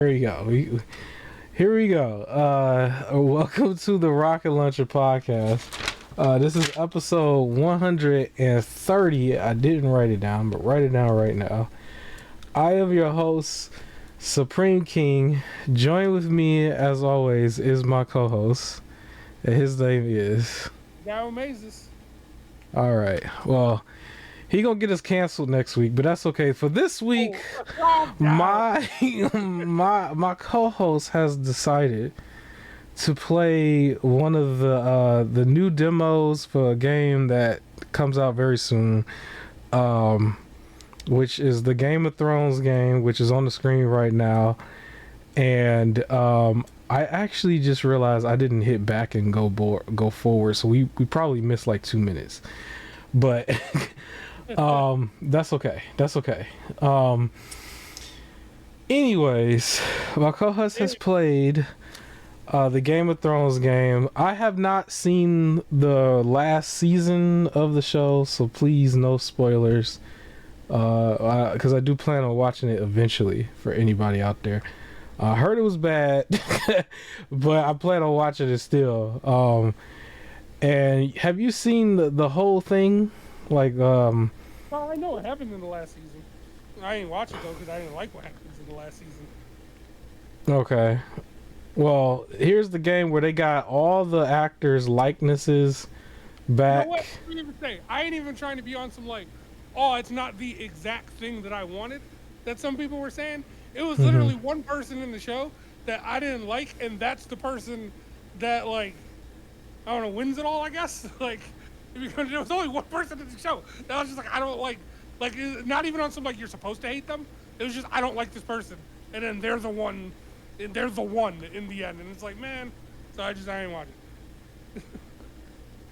Here we go. Here we go. Welcome to the Rocket Launcher podcast. This is episode 130. I didn't write it down, but write it down right now. I am your host, Supreme King. Join with me, as always, is my co-host. And his name is... That amazes. All right. Well, he gonna get us canceled next week, but that's okay. For this week, my co-host has decided to play one of the new demos for a game that comes out very soon, which is the Game of Thrones game, which is on the screen right now. And I actually just realized I didn't hit back and go forward, so we probably missed like 2 minutes, but. That's okay. Anyways, my co-host has played the Game of Thrones game. I have not seen the last season of the show, so please no spoilers. Because I do plan on watching it eventually for anybody out there. I heard it was bad, but I plan on watching it still. And have you seen the whole thing? Like, Well, I know what happened in the last season. I didn't watch it though because I didn't like what happens in the last season. Okay. Well, here's the game where they got all the actors' likenesses back. You know what? I ain't even trying to be on some like, oh, it's not the exact thing that I wanted. That some people were saying. It was literally one person in the show that I didn't like, and that's the person that like, I don't know, wins it all. I guess like. Because there was only one person in the show that was just like, I don't like, not even on some like you're supposed to hate them. It was just I don't like this person, and then they're the one in the end, and it's like, man. So I didn't watch it.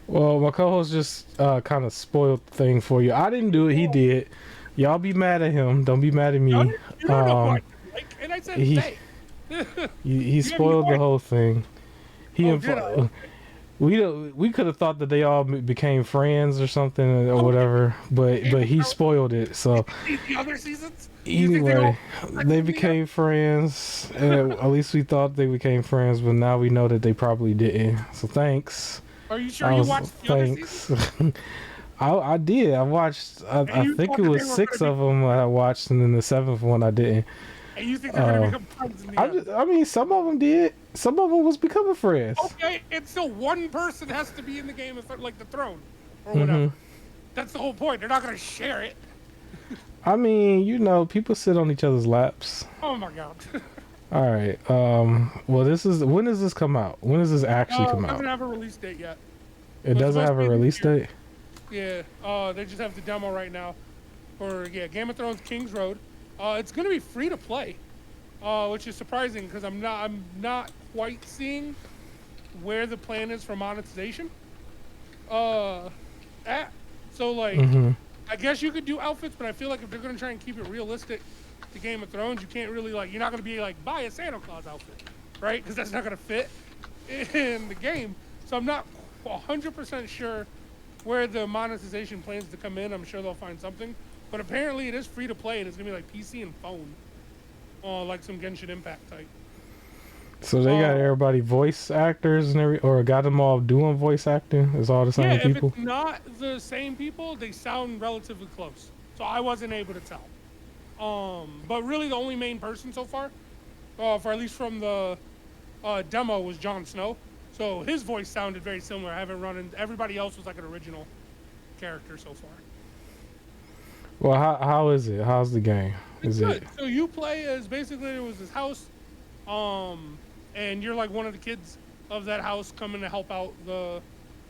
Well, my co-host just kind of spoiled the thing for you. I didn't do it; he did. Y'all be mad at him. Don't be mad at me. You don't know what I like, and I said he spoiled the whole thing. We could have thought that they all became friends or something or whatever, but he spoiled it. So the other seasons. Anyway, they became friends. At least we thought they became friends, but now we know that they probably didn't. So thanks. Are you sure you watched the other seasons? I did. I watched. I think it was 6 of them I watched, and then the 7th one I didn't. And you think they're gonna become friends in the end? I mean, some of them did. Some of them was becoming friends. Okay, and still one person has to be in the game of like the throne or whatever. That's the whole point. They're not gonna share it. I mean, you know, people sit on each other's laps. Oh my god. All right. Well, when does this come out? When does this actually come out? It doesn't have a release date yet. It doesn't have a release date? Yeah. They just have the demo right now for Game of Thrones King's Road. It's gonna be free to play, which is surprising because I'm not quite seeing where the plan is for monetization. So like, I guess you could do outfits, but I feel like if they're gonna try and keep it realistic to Game of Thrones, you can't really like, you're not gonna be like buy a Santa Claus outfit, right? Because that's not gonna fit in the game. So I'm not 100% sure where the monetization plans to come in. I'm sure they'll find something. But apparently it is free to play, and it's gonna be like PC and phone, like some Genshin Impact type. So they got everybody voice actors and or got them all doing voice acting. It's all the same people. If it's not the same people, they sound relatively close. So I wasn't able to tell. But really, the only main person so far, for at least from the demo, was Jon Snow. So his voice sounded very similar. I haven't run into everybody else was like an original character so far. Well, how is it? How's the game? It's good. So you play as basically it was his house, and you're like one of the kids of that house coming to help out the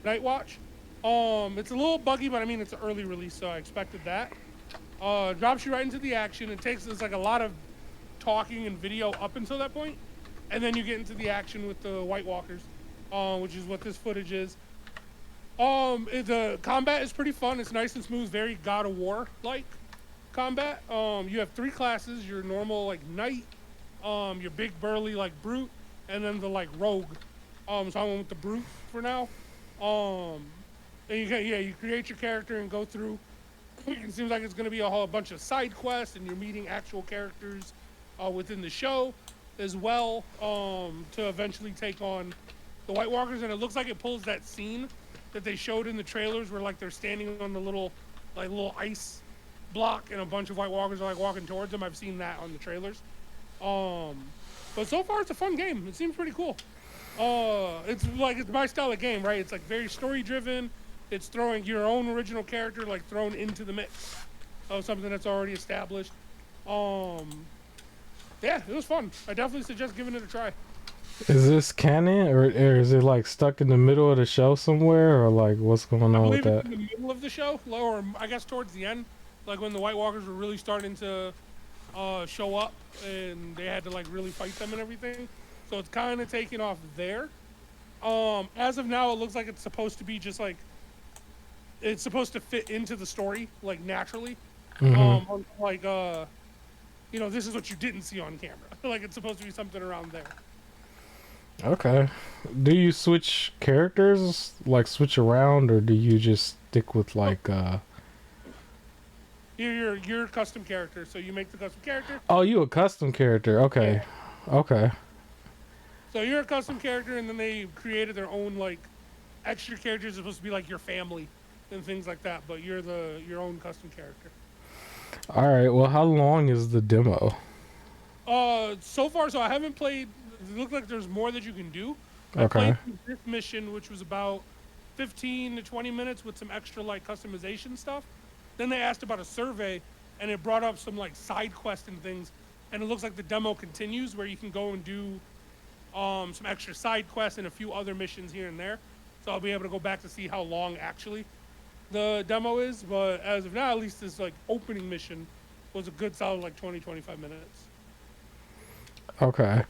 Night Watch. It's a little buggy, but I mean it's an early release, so I expected that. Drops you right into the action. It's like a lot of talking and video up until that point, and then you get into the action with the White Walkers, which is what this footage is. The combat is pretty fun. It's nice and smooth, very God of War like combat. You have 3 classes: your normal like knight, your big burly like brute, and then the like rogue. So I went with the brute for now. And you create your character and go through. It seems like it's going to be a whole bunch of side quests, and you're meeting actual characters within the show. as well, to eventually take on the White Walkers, and it looks like it pulls that scene that they showed in the trailers where like they're standing on the little ice block and a bunch of White Walkers are like walking towards them. I've seen that on the trailers. But so far it's a fun game. It seems pretty cool. It's my style of game, right? It's like very story driven. It's throwing your own original character like thrown into the mix of something that's already established. Um, yeah, it was fun. I definitely suggest giving it a try. Is this canon, or is it like stuck in the middle of the show somewhere, or like what's going I on with believe it's that? in the middle of the show, or I guess towards the end, like when the White Walkers were really starting to show up and they had to like really fight them and everything. So it's kind of taking off there. As of now, it looks like it's supposed to be just like it's supposed to fit into the story like naturally. Mm-hmm. Like this is what you didn't see on camera. Like it's supposed to be something around there. Okay. Do you switch characters, like switch around, or do you just stick with Oh, like you're a custom character, so you make the custom character. Oh, you a custom character. Okay. Yeah. Okay. So you're a custom character, and then they created their own like extra characters supposed to be like your family and things like that. But you're your own custom character. All right. Well, how long is the demo? So far, so I haven't played. It looked like there's more that you can do. I Okay. played through this mission, which was about 15 to 20 minutes with some extra like customization stuff. Then they asked about a survey, and it brought up some like side quest and things. And it looks like the demo continues where you can go and do some extra side quests and a few other missions here and there. So I'll be able to go back to see how long actually the demo is. But as of now, at least this like opening mission was a good solid like 20-25 minutes. Okay.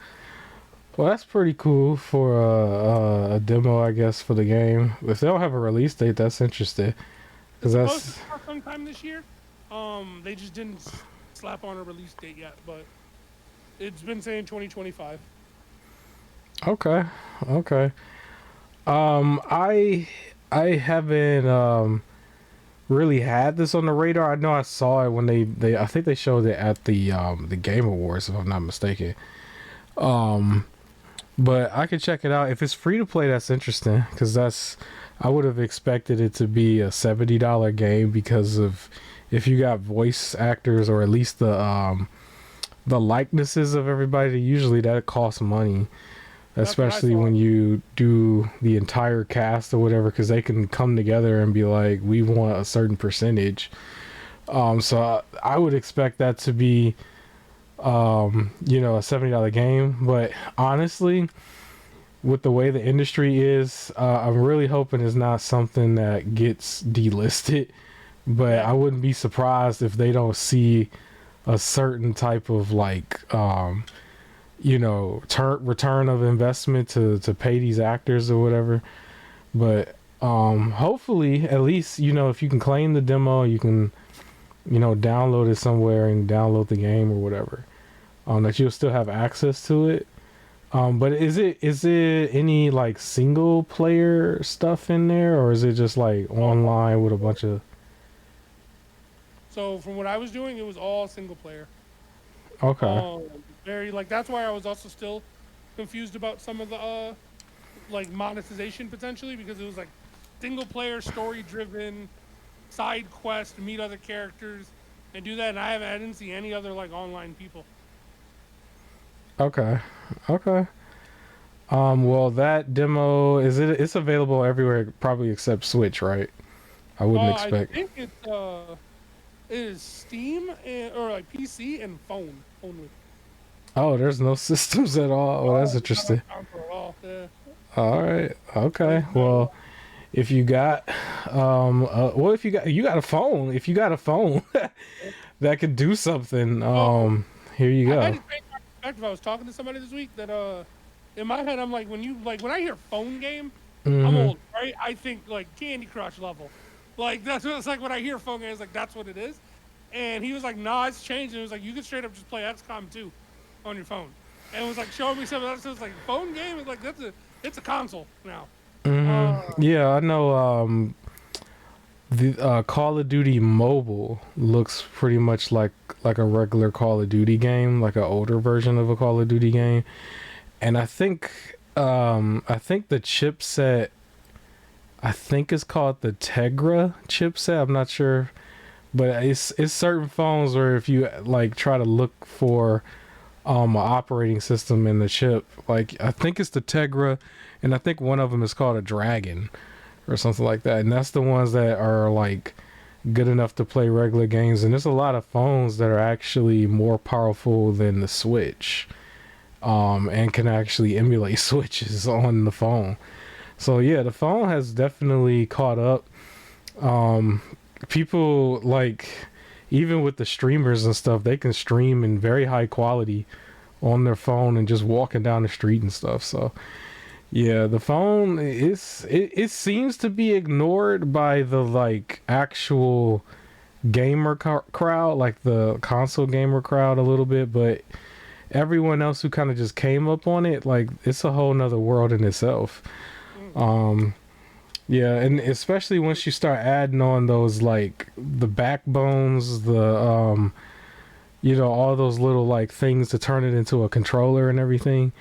Well, that's pretty cool for a demo, I guess, for the game. If they don't have a release date, that's interesting. It's Cause supposed to that's come out sometime this year. They just didn't slap on a release date yet, but it's been saying 2025. okay. Okay. I haven't really had this on the radar. I know I saw it when they I think they showed it at the Game Awards, if I'm not mistaken. Um, but I could check it out if it's free to play. That's interesting because that's I would have expected it to be a $70 game because of if you got voice actors or at least the likenesses of everybody. Usually that costs money, That's what I especially saw. when you do the entire cast or whatever, because they can come together and be like, we want a certain percentage. So I would expect that to be a $70 game. But honestly, with the way the industry is, I'm really hoping it's not something that gets delisted. But Yeah, I wouldn't be surprised if they don't see a certain type of like return of investment to pay these actors or whatever. But hopefully, at least if you can claim the demo, you can download it somewhere and download the game or whatever. That you'll still have access to it. But is it any like single player stuff in there, or is it just like all online with a single bunch of? So from what I was doing, it was all single player. Okay. Um, Very like that's why I was also still confused about some of the like monetization potentially because it was like single player story driven side quest meet other characters and do that and I didn't see any other like online people. Okay. Okay. Well, that demo it's available everywhere, probably except Switch, right? I wouldn't I expect. think it is Steam or like PC and phone only. Oh, there's no systems at all. Oh, that's Oh, it's not on interesting. console at all. Yeah. All right. Okay. No. Well, if you got, if you got a phone, if you got a phone that could do something, Oh, here you I had go. to change my perspective. I was talking to somebody this week that in my head I'm like when I hear phone game, I'm Mm-hmm. old, right? I think like Candy Crush level. Like that's what it's like when I hear phone game, it's like that's what it is. And he was like, nah, it's changed. And it was like you can straight up just play XCOM 2 on your phone. And it was like showing me something else. So it's like phone game is like it's a console now. Uh Mm-hmm. Yeah, I know. The Call of Duty Mobile looks pretty much like a regular Call of Duty game, like an older version of a Call of Duty game. And I think the chipset, I think it's called the Tegra chipset. I'm not sure, but it's certain phones where if you like try to look for an operating system in the chip, like I think it's the Tegra, and I think one of them is called a Dragon or something like that. And that's the ones that are like good enough to play regular games. And there's a lot of phones that are actually more powerful than the Switch, and can actually emulate switches on the phone. So yeah, the phone has definitely caught up. Um, People like, even with the streamers and stuff, they can stream in very high quality on their phone and just walking down the street and stuff. So yeah, the phone it seems to be ignored by the like actual crowd, like the console gamer crowd a little bit, but everyone else who kind of just came up on it, like it's a whole nother world in itself. Um, yeah, and especially once you start adding on those like the backbones, all those little like things to turn it into a controller and everything.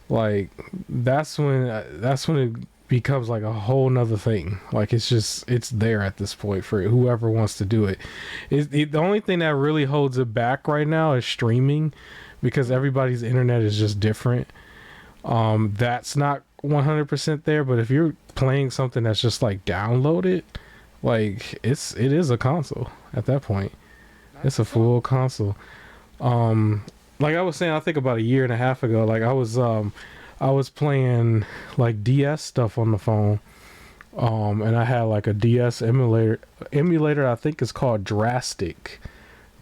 Like that's when it becomes like a whole nother thing. Like it's there at this point for whoever wants to do it. The only thing that really holds it back right now is streaming, because everybody's internet is just different. That's not 100% there, but if you're playing something that's just like downloaded, like it is a console at that point. It's a full console. Um, like I was saying, I think about a year and a half ago, like I was playing like DS stuff on the phone. And I had like a DS emulator I think it's called Drastic,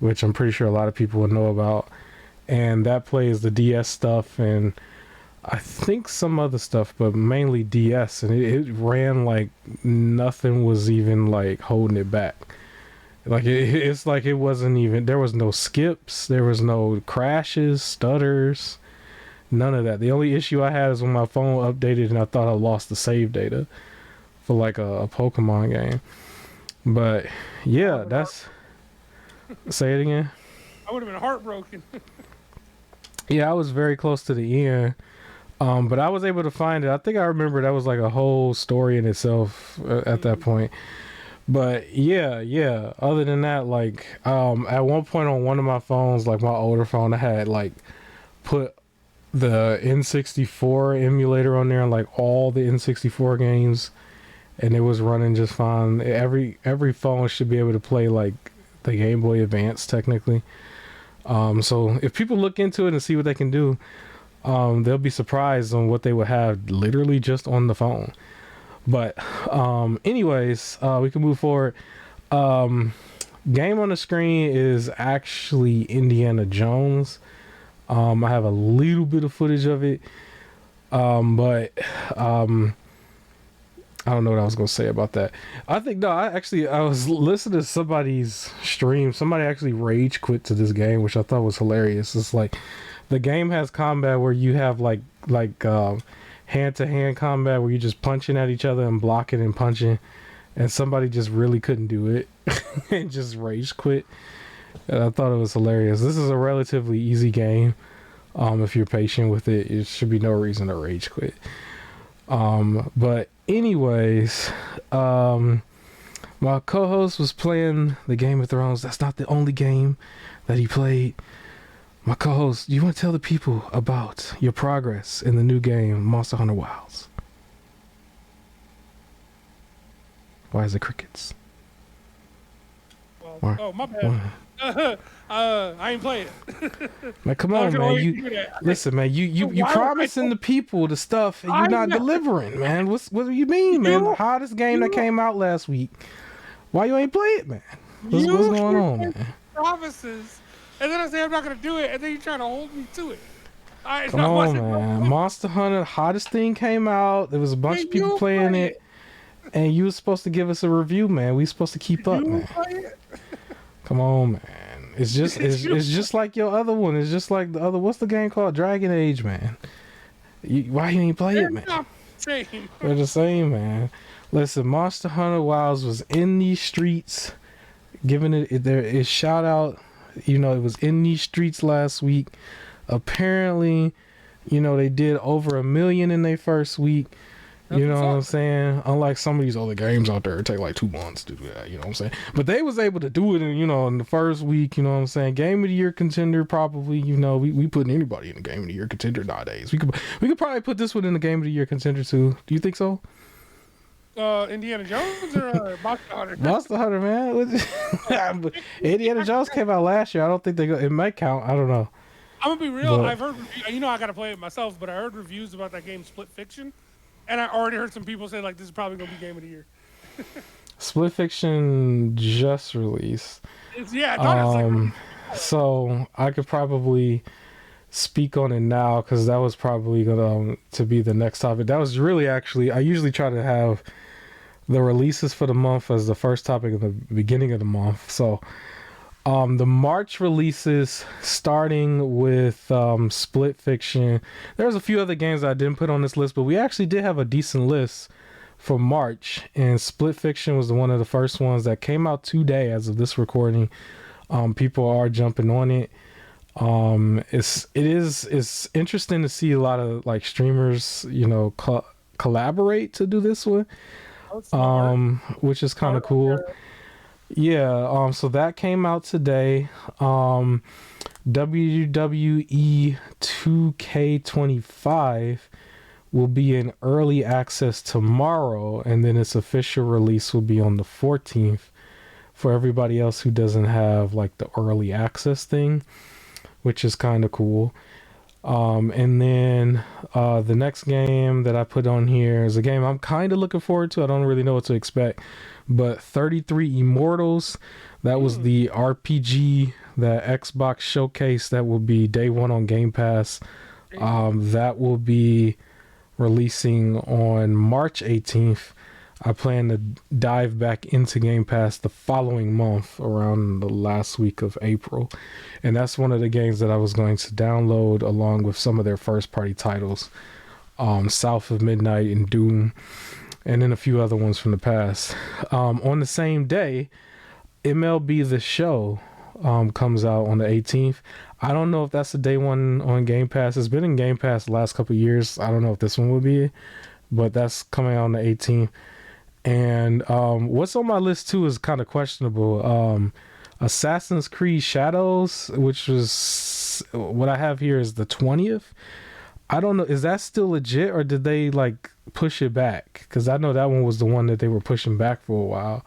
which I'm pretty sure a lot of people would know about. And that plays the DS stuff and I think some other stuff, but mainly DS, and it ran like nothing was even like holding it back. Like it's like it wasn't even, there was no skips, there was no crashes, stutters, none of that. The only issue I had is when my phone updated and I thought I lost the save data for like a Pokemon game. But yeah, that's, say it again. I would have been heartbroken. Yeah, I was very close to the end. But I was able to find it. I think I remember that was like a whole story in itself at that point. But yeah. Other than that, like, at one point on one of my phones, like my older phone, I had like put the N64 emulator on there and like all the N64 games, and it was running just fine. Every phone should be able to play like the Game Boy Advance technically. So if people look into it and see what they can do, they'll be surprised on what they would have literally just on the phone. But anyways, we can move forward. Game on the screen is actually Indiana Jones. I have a little bit of footage of it, but I don't know what I was gonna say about that. I think no, I was listening to somebody's stream. Somebody actually rage quit to this game, which I thought was hilarious. It's like the game has combat where you have like hand to hand combat where you're just punching at each other and blocking and punching, and somebody just really couldn't do it and just rage quit. And I thought it was hilarious. This is a relatively easy game. If you're patient with it, it should be no reason to rage quit. But anyways, my co-host was playing the Game of Thrones. That's not the only game that he played. My co-host, you want to tell the people about your progress in the new game, Monster Hunter Wilds? Why is it crickets? Well, oh, my bad. I ain't playing it. Man, come on, man. Listen, man. You promising the people the stuff and you're not delivering, man. What do you mean, man? The hottest game that came out last week. Why you ain't play it, man? What's going on, man? Promises, and then I say I'm not gonna do it, and then you're trying to hold me to it. Come on, man. Monster Hunter, the hottest thing came out. There was a bunch of people playing it, and you were supposed to give us a review, man. We supposed to keep up, man. Come on, man. It's just like your other one. It's just like the other. What's the game called? Dragon Age, man. Why you ain't play it, man? Same. They're the same, man. Listen, Monster Hunter Wilds was in these streets, giving it there is shout out. You know, it was in these streets last week. Apparently, you know, they did over 1 million in their first week. You know what I'm saying? Unlike some of these other games out there, it take like 2 months to do that. You know what I'm saying? But they was able to do it in, you know, in the first week. You know what I'm saying? Game of the year contender, probably. You know, we putting anybody in the game of the year contender nowadays. We could probably put this one in the game of the year contender too. Do you think so? Indiana Jones or Monster Hunter? Monster Hunter, man. Indiana Jones came out last year. I don't think it might count. I don't know. I'm gonna be real. I've heard, you know, I gotta play it myself, but I heard reviews about that game, Split Fiction, and I already heard some people say like this is probably gonna be game of the year. Split Fiction just released. So I could probably speak on it now because that was probably gonna to be the next topic. That was really actually I usually try to have the releases for the month as the first topic at the beginning of the month. So the March releases, starting with Split Fiction. There's a few other games that I didn't put on this list, but we actually did have a decent list for March, and Split Fiction was one of the first ones that came out today as of this recording. People are jumping on it. It's interesting to see a lot of like streamers, you know, collaborate to do this one, which is kind of cool. Yeah, so that came out today. WWE 2K25 will be in early access tomorrow, and then its official release will be on the 14th for everybody else who doesn't have like the early access thing, which is kind of cool. And then the next game that I put on here is a game I'm kind of looking forward to. I don't really know what to expect, but 33 Immortals, that was the RPG that Xbox showcased that will be day one on Game Pass. That will be releasing on March 18th. I plan to dive back into Game Pass the following month around the last week of April. And that's one of the games that I was going to download along with some of their first party titles. South of Midnight and Doom, and then a few other ones from the past. On the same day, MLB The Show comes out on the 18th. I don't know if that's the day one on Game Pass. It's been in Game Pass the last couple of years. I don't know if this one will be, but that's coming out on the 18th. And what's on my list too is kind of questionable. Assassin's Creed Shadows, which was what I have here is the 20th. I don't know, is that still legit or did they like push it back? Because I know that one was the one that they were pushing back for a while.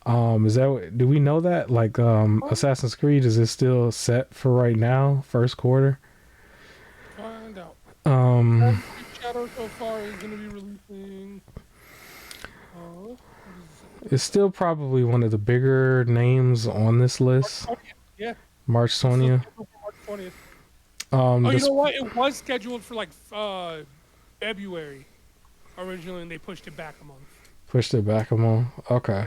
Do we know that? Like Assassin's Creed, is it still set for right now, first quarter? Find out. Shadow so far is going to be releasing. It's still probably one of the bigger names on this list. Yeah. March 20th. March 20th. You know what? It was scheduled for like February originally, and they pushed it back a month. Pushed it back a month? Okay.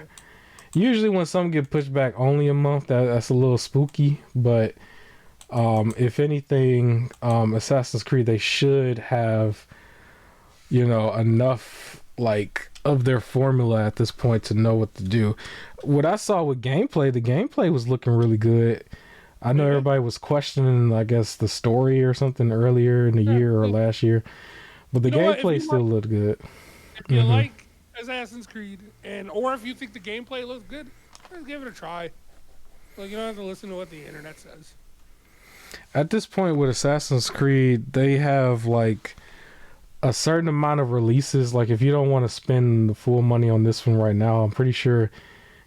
Usually when some get pushed back only a month, that's a little spooky. But if anything, Assassin's Creed, they should have, you know, enough like of their formula at this point to know what to do. What I saw with gameplay, the gameplay was looking really good. I know everybody was questioning, I guess, the story or something earlier in the year or last year, but the gameplay still looked good. If you like Assassin's Creed, or if you think the gameplay looks good, just give it a try. Like, you don't have to listen to what the internet says. At this point with Assassin's Creed, they have like a certain amount of releases. Like if you don't want to spend the full money on this one right now, I'm pretty sure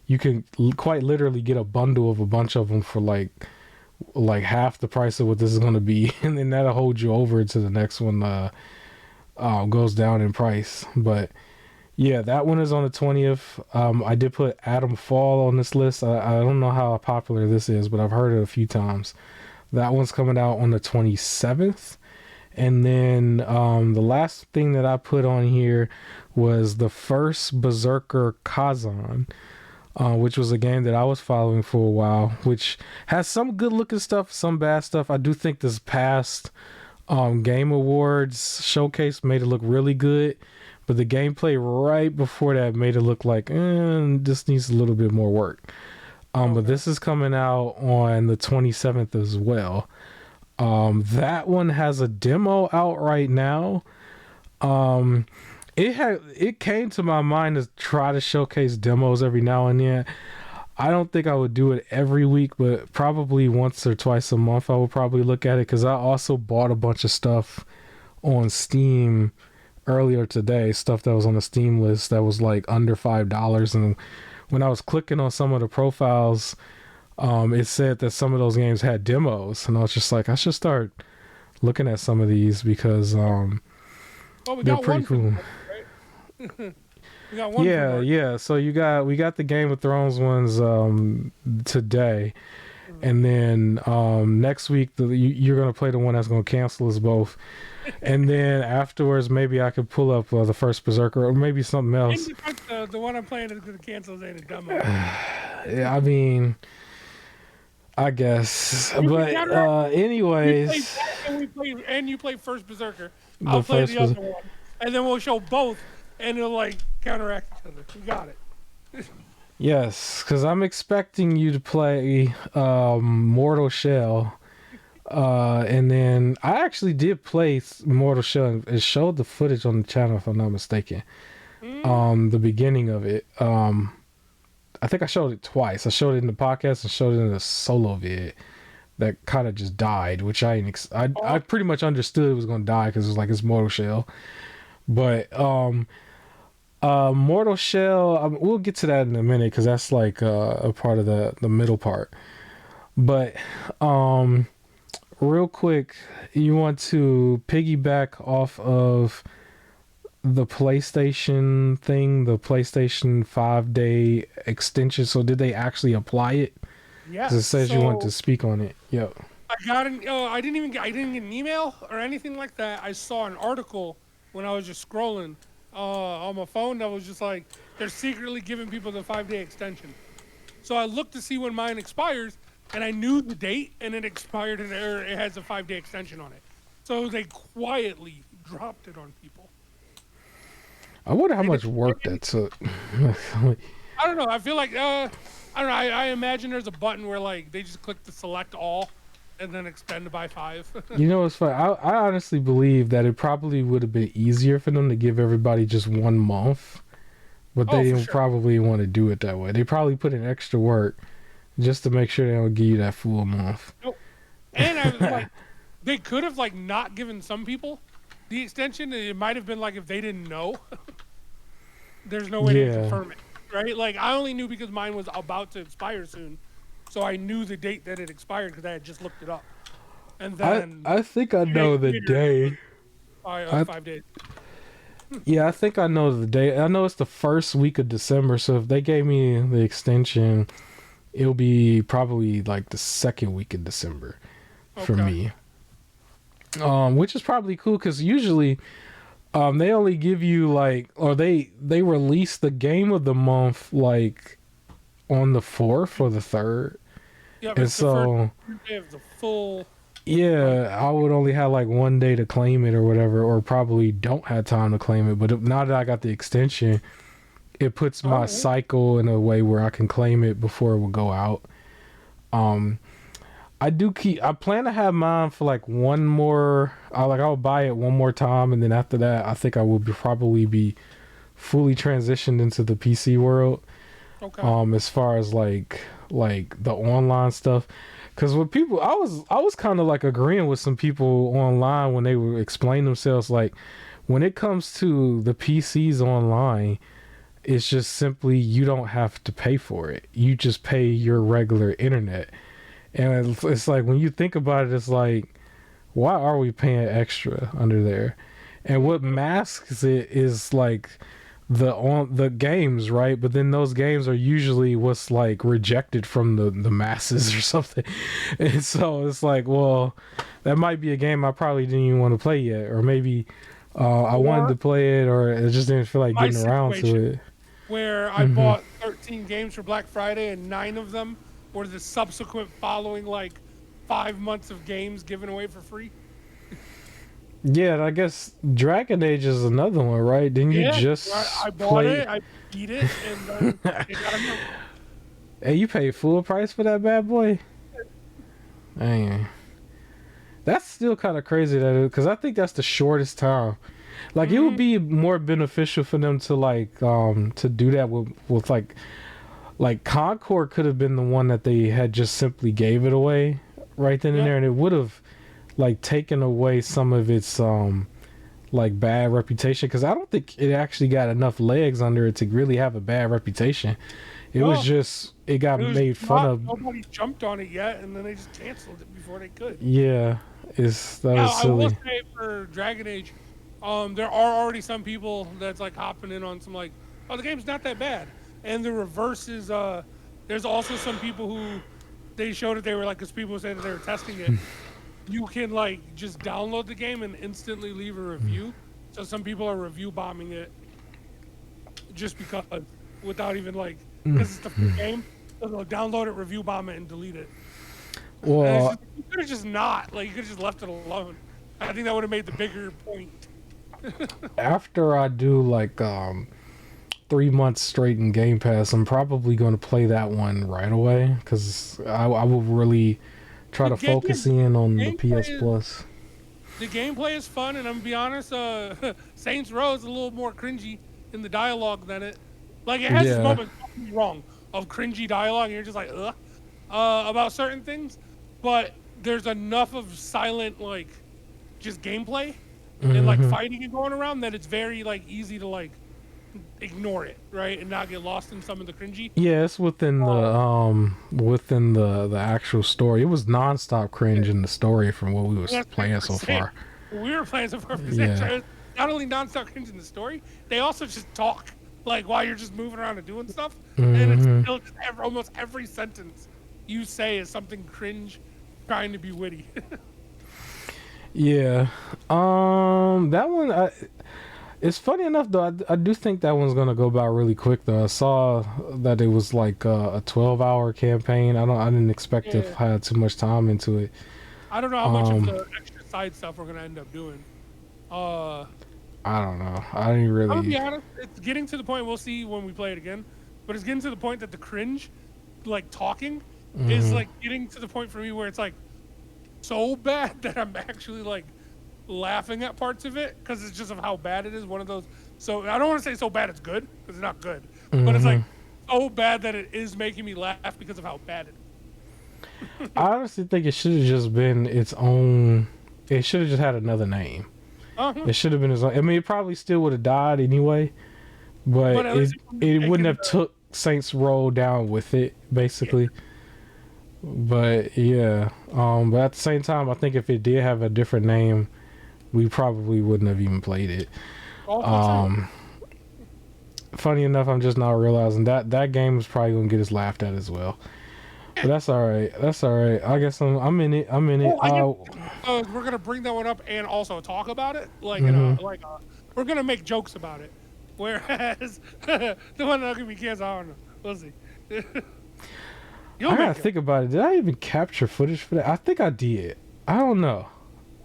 you can quite literally get a bundle of a bunch of them for like half the price of what this is going to be, and then that'll hold you over until the next one goes down in price. But yeah, that one is on the 20th. I did put Adam Fall on this list. I don't know how popular this is, but I've heard it a few times. That one's coming out on the 27th. And then the last thing that I put on here was the first Berserker Kazan, which was a game that I was following for a while, which has some good looking stuff, some bad stuff. I do think this past Game Awards showcase made it look really good, but the gameplay right before that made it look like this needs a little bit more work. But Okay. this is coming out on the 27th as well. That one has a demo out right now. Um, it came to my mind to try to showcase demos every now and then. I don't think I would do it every week, but probably once or twice a month I would probably look at it because I also bought a bunch of stuff on Steam earlier today, stuff that was on the Steam list that was like under $5. And when I was clicking on some of the profiles, it said that some of those games had demos, and I was just like, I should start looking at some of these because Oh, we they're got pretty one for cool. March, right? We got one for Yeah, March. yeah. So we got the Game of Thrones ones today, Mhm. and then next week you're gonna play the one that's gonna cancel us both, and then afterwards maybe I could pull up the first Berserker or maybe something In else. defense, the one I'm playing is going to cancel ain't a demo. Yeah, I mean, I guess, You can but counteract. You play anyways, that, and you play first Berserker. the I'll play first the other one, and then we'll show both, and it'll like counteract each other. You got it. yes, because I'm expecting you to play Mortal Shell. And then I actually did play Mortal Shell. It showed the footage on the channel, if I'm not mistaken. Mm. The beginning of it. I think I showed it twice. I showed it in the podcast and showed it in a solo vid that kind of just died, which I Oh, pretty much understood it was gonna die because it was like it's Mortal Shell. But Mortal Shell, we'll get to that in a minute because that's like a part of the middle part. But um real quick, you want to piggyback off of the PlayStation thing, the PlayStation 5-day extension. So did they actually apply it? Because it yes. says you want to So speak on it. Yep. I got an. I didn't get an email or anything like that. I saw an article when I was just scrolling on my phone that was just like they're secretly giving people the 5-day extension. So I looked to see when mine expires, and I knew the date, and it expired, and it has a 5-day extension on it. So they quietly dropped it on people. I wonder how They much didn't. They work that didn't. took. I don't know. I feel like I don't know. I imagine there's a button where like they just click to select all, and then extend by 5. You know what's funny? I honestly believe that it probably would have been easier for them to give everybody just 1 month, but they Oh, for didn't sure. probably want to do it that way. They probably put in extra work just to make sure they don't give you that full month. Nope. And I was like, they could have like not given some people the extension. It might have been like if they didn't know, there's no way to Yeah. confirm it, right? Like I only knew because mine was about to expire soon, so I knew the date that it expired because I had just looked it up. And then I think I 2 days know the later, it was day. I 5 days. Yeah, I think I know the day. I know it's the first week of December, so if they gave me the extension, it'll be probably like the second week of December for Okay. me. Which is probably cool because usually they only give you like or they release the game of the month like on the 4th or the 3rd. Yep, And it's the first so day of the full month. yeah, I would only have like 1 day to claim it or whatever, or probably don't have time to claim it. But now that I got the extension, it puts my Oh, cycle in a way where I can claim it before it will go out. Um, I plan to have mine for like one more. I'll buy it one more time, and then after that, I think I will probably be fully transitioned into the PC world. okay. As far as like the online stuff, because when people, I was kind of like agreeing with some people online when they would explain themselves. Like when it comes to the PCs online, it's just simply you don't have to pay for it. You just pay your regular internet. And it's like when you think about it, it's like, why are we paying extra under there? And what Hmm. masks it is like the games, right? But then those games are usually what's like rejected from the masses or something. And so it's like, well, that might be a game I probably didn't even want to play yet, or maybe I wanted to Or play it, or I just didn't feel like my getting around to situation it. where I Hmm. bought 13 games for Black Friday and 9 of them were the subsequent following like 5 months of games given away for free. Yeah, and I guess Dragon Age is another one, right? Didn't you Yeah, just I bought play? it, I beat it, and then it got announced. Hey, you paid full price for that bad boy? Dang. That's still kind of crazy that because I think that's the shortest time. Like it would Hmm. be more beneficial for them to to do that with like Concord could have been the one that they had just simply gave it away right then and Yep. there, and it would have like taken away some of its like bad reputation because I don't think it actually got enough legs under it to really have a bad reputation. It was No, just it got it was made fun not. of. Nobody jumped on it yet, and then they just canceled it before they could. Yeah, it's that Now, was I will silly. say for Dragon Age, there are already some people that's like hopping in on some like, oh, the game's not that bad. And the reverse is, there's also some people who they showed it. They were like, because people said that they were testing it. You can like just download the game and instantly leave a review. So some people are review bombing it just because, without even like, because it's the free game. So they'll download it, review bomb it, and delete it. And it's Well, just, you could have just not like you could have just left it alone. I think that would have made the bigger point. after I do 3 months straight in Game Pass, I'm probably going to play that one right away because I will really try The to game, focus in on the gameplay PS is Plus. the gameplay is fun, and I'm gonna be honest. Saints Row is a little more cringy in the dialogue than it. Like it has its Yeah. moments, don't get me wrong, of cringy dialogue, and you're just like, ugh, about certain things. But there's enough of silent like just gameplay and like Hmm. fighting and going around that it's very like easy to like ignore it, right, and not get lost in some of the cringy. Yeah, it's Uh, within the actual story. It was nonstop cringe in the story from what we was That's playing so 100%. far. We were playing some purpose. Yeah. Not only nonstop cringe in the story, they also just talk like while you're just moving around and doing stuff, and it's Hmm. still just almost every sentence you say is something cringe, trying to be witty. Yeah. That one. It's funny enough though. I do think that one's gonna go by really quick though. I saw that it was like a 12-hour campaign. I didn't expect to Yeah, have too much time into it. I don't know how much of Um, the extra side stuff we're gonna end up doing. Uh, I don't know. I didn't I'm gonna be really. honest. It's getting to the point. We'll see when we play it again, but it's getting to the point that the cringe, like talking, is Mhm. like getting to the point for me where it's like so bad that I'm actually like laughing at parts of it because it's just of how bad it is. One of those. So I don't want to say so bad it's good because it's not good, but it's like Mhm. so bad that it is making me laugh because of how bad it I honestly think it should have just been its own. It should have just had another name. is. It should have been its own. I mean, it probably still would have died anyway, But but at least it it wouldn't be it wouldn't making have took Saints Row down with it the basically. But yeah, but at the same time, I think if it did have a different name, we probably wouldn't have even played it. also true. Um, funny enough, I'm just now realizing that that game is probably gonna get us laughed at as well. But that's all right. That's all right. I guess I'm in it. I'm in it. Oh, I guess we're gonna bring that one up and also talk about it. Like in Hmm. a we're gonna make jokes about it. Whereas the one that gonna be canceled, I don't know. We'll see. You'll I make gotta jokes. think about it. Did I even capture footage for that? I think I did. I don't know.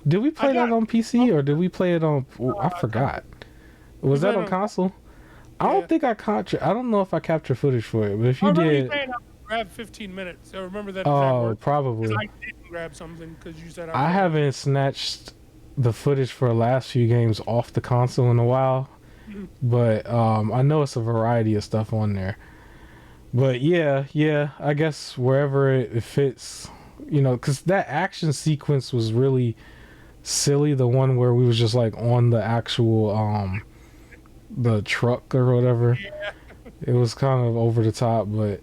Did we I play that got on PC or did we play it on? Oh, I console. forgot. We Was that played on on console? I yeah. don't think I captured. I don't know if I captured footage for it, but if I you remember you did, saying I grab 15 minutes. I remember that exact oh, word because probably. I didn't grab something because you said I I grabbed haven't snatched the footage for the last few games off the console in a while, it. but I know it's a variety of stuff on there. But yeah, yeah, I guess wherever it fits, because that action sequence was really silly. The one where we was just like on the actual the truck or whatever. Yeah. It was kind of over the top, but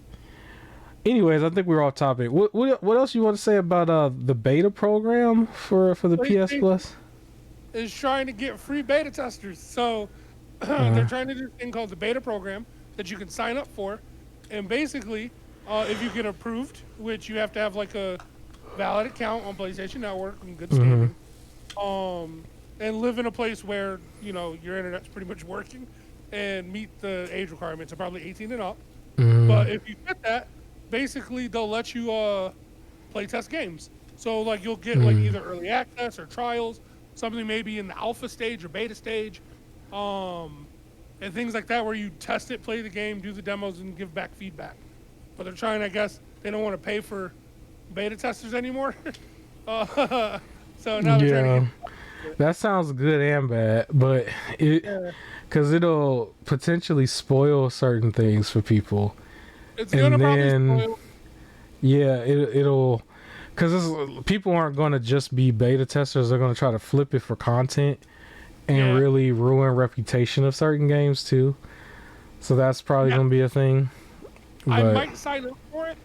anyways, I think we're off topic. What else you want to say about the beta program for the PS PlayStation Plus? is trying to get free beta testers. So they're Uh, trying to do a thing called the beta program that you can sign up for. And basically, if you get approved, which you have to have like a valid account on PlayStation Network in good mhm, standing, and live in a place where your internet's pretty much working and meet the age requirements, are probably 18 and up. mhm, But if you get that, basically they'll let you play test games. So like you'll get like mhm, either early access or trials, something maybe in the alpha stage or beta stage, and things like that, where you test it, play the game, do the demos, and give back feedback. But they're trying, I guess, they don't want to pay for beta testers anymore. So now they're trying to Yeah, get. that sounds good and bad, but Yeah, because it'll potentially spoil certain things for people, it's gonna and probably then spoil. yeah, it'll because people aren't going to just be beta testers; they're going to try to flip it for content and Yeah, really ruin reputation of certain games too. So that's probably yeah. going to be a thing. I But might sign up for it.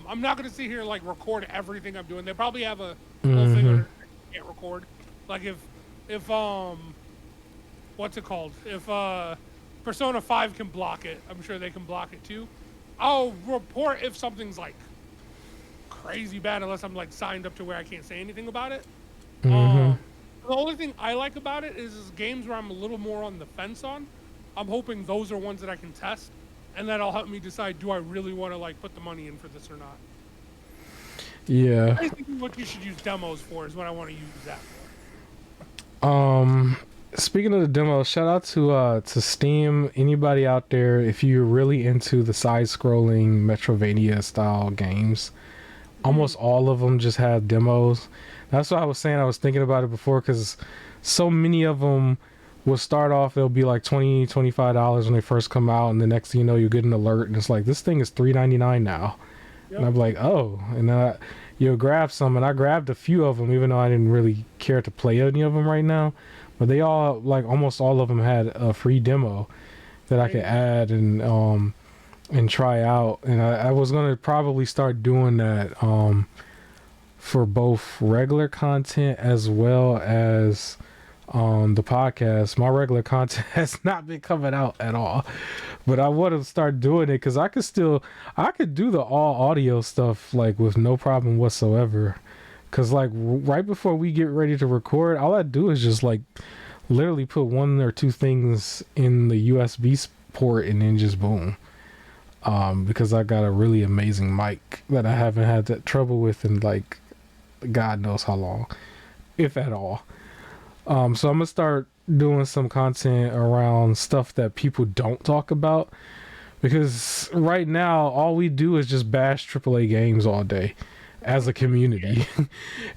I'm not gonna sit here and, like, record everything I'm doing. They probably have a little thing hmm on it that you can't record. Like if what's it called? If Persona 5 can block it, I'm sure they can block it too. I'll report if something's like crazy bad, unless I'm like signed up to where I can't say anything about it. hmm Um, the only thing I like about it is games where I'm a little more on the fence on. I'm hoping those are ones that I can test, and that'll help me decide, do I really want to like put the money in for this or not. yeah. Basically, what you should use demos for is what I want to use that for. Um, Speaking of the demo, shout out to Steam. Anybody out there, if you're really into the side-scrolling Metrovania style games, Mm, almost all of them just have demos. That's what I was saying. I was thinking about it before because so many of them will start off. They'll be like $20, $25 when they first come out, and the next thing you know, you get an alert, and it's like this thing is $3.99 now. And yep. I'm like, oh, and you'll grab some, and I grabbed a few of them, even though I didn't really care to play any of them right now. But they all, like almost all of them, had a free demo that I could Hey, add and try out. And I was gonna probably start doing that for both regular content as well as the podcast. My regular content has not been coming out at all, but I want to start doing it because I could do the all audio stuff like with no problem whatsoever. Cause like right before we get ready to record, all I do is just like literally put one or two things in the USB port and then just boom. Because I got a really amazing mic that I haven't had that trouble with in like God knows how long, if at all. So I'm gonna start doing some content around stuff that people don't talk about because right now all we do is just bash AAA games all day as a community.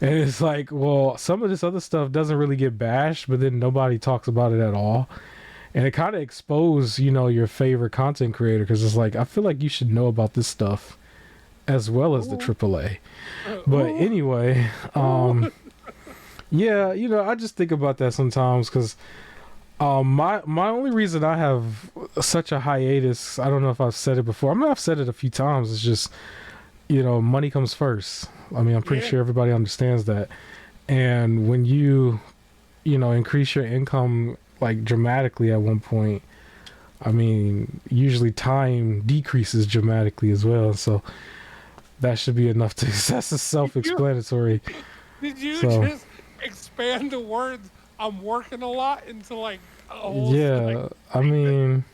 And it's like, well, some of this other stuff doesn't really get bashed, but then nobody talks about it at all. And it kind of exposes, your favorite content creator because it's like, I feel like you should know about this stuff as well as the ooh, AAA. But ooh, anyway, ooh. yeah, I just think about that sometimes because my only reason I have such a hiatus, I don't know if I've said it before. I mean, I've said it a few times. It's just, money comes first. I mean, I'm pretty Yeah, sure everybody understands that. And when increase your income like dramatically at one point, I mean, usually time decreases dramatically as well. So that should be enough to that's did you self-explanatory. did you So just expand the words "I'm working a lot" into like a whole like yeah, I statement? mean,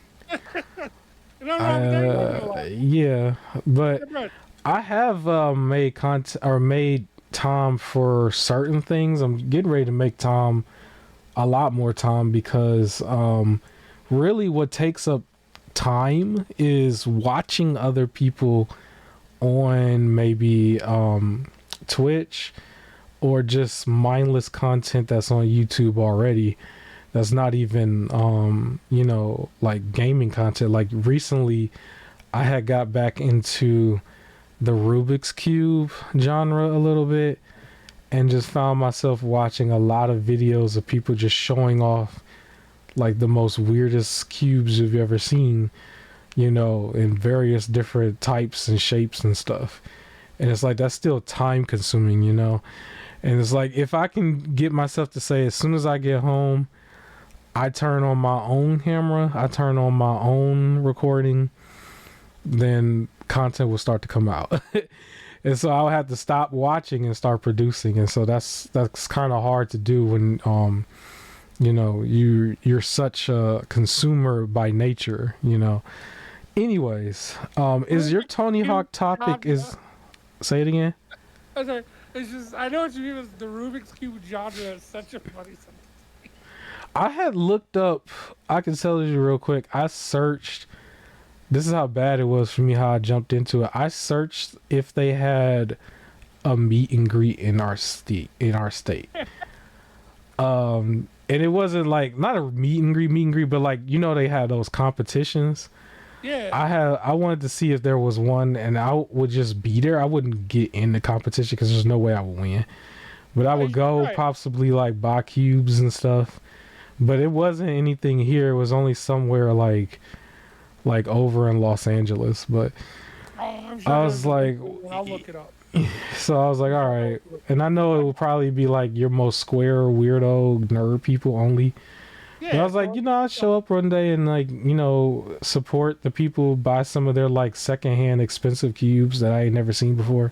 Nothing wrong with that. You're working a lot. yeah, but Yeah, bro. I have made content or made time for certain things. I'm getting ready to make time a lot more time because really what takes up time is watching other people on maybe Twitch or just mindless content that's on YouTube already that's not even like gaming content. Like recently I had got back into the Rubik's Cube genre a little bit and just found myself watching a lot of videos of people just showing off like the most weirdest cubes you've ever seen, in various different types and shapes and stuff. And it's like that's still time consuming. And it's like if I can get myself to say as soon as I get home, I turn on my own camera, I turn on my own recording, then content will start to come out. And so I'll have to stop watching and start producing. And so that's kind of hard to do when you're such a consumer by nature. Anyways, is your Tony Hawk topic Caveat. is say it again? I'm sorry. It's just I know what you mean. The Rubik's Cube genre is such a funny something. I had looked up. I can tell you real quick. I searched. This is how bad it was for me. How I jumped into it. I searched if they had a meet and greet in our state. And it wasn't like not a meet and greet, but like they had those competitions. Yeah. I wanted to see if there was one, and I would just be there. I wouldn't get in the competition because there's no way I would win. But I would go Right. possibly like buy cubes and stuff. But it wasn't anything here. It was only somewhere like over in Los Angeles. But Oh, I'm sure I there's was like, I'll look it up. so I was like, all right. And I know it would probably be like your most square weirdo nerd people only. But I Yeah. was like, So, I'll show up one day and like, support the people, buy some of their like secondhand expensive cubes that I ain't never seen before,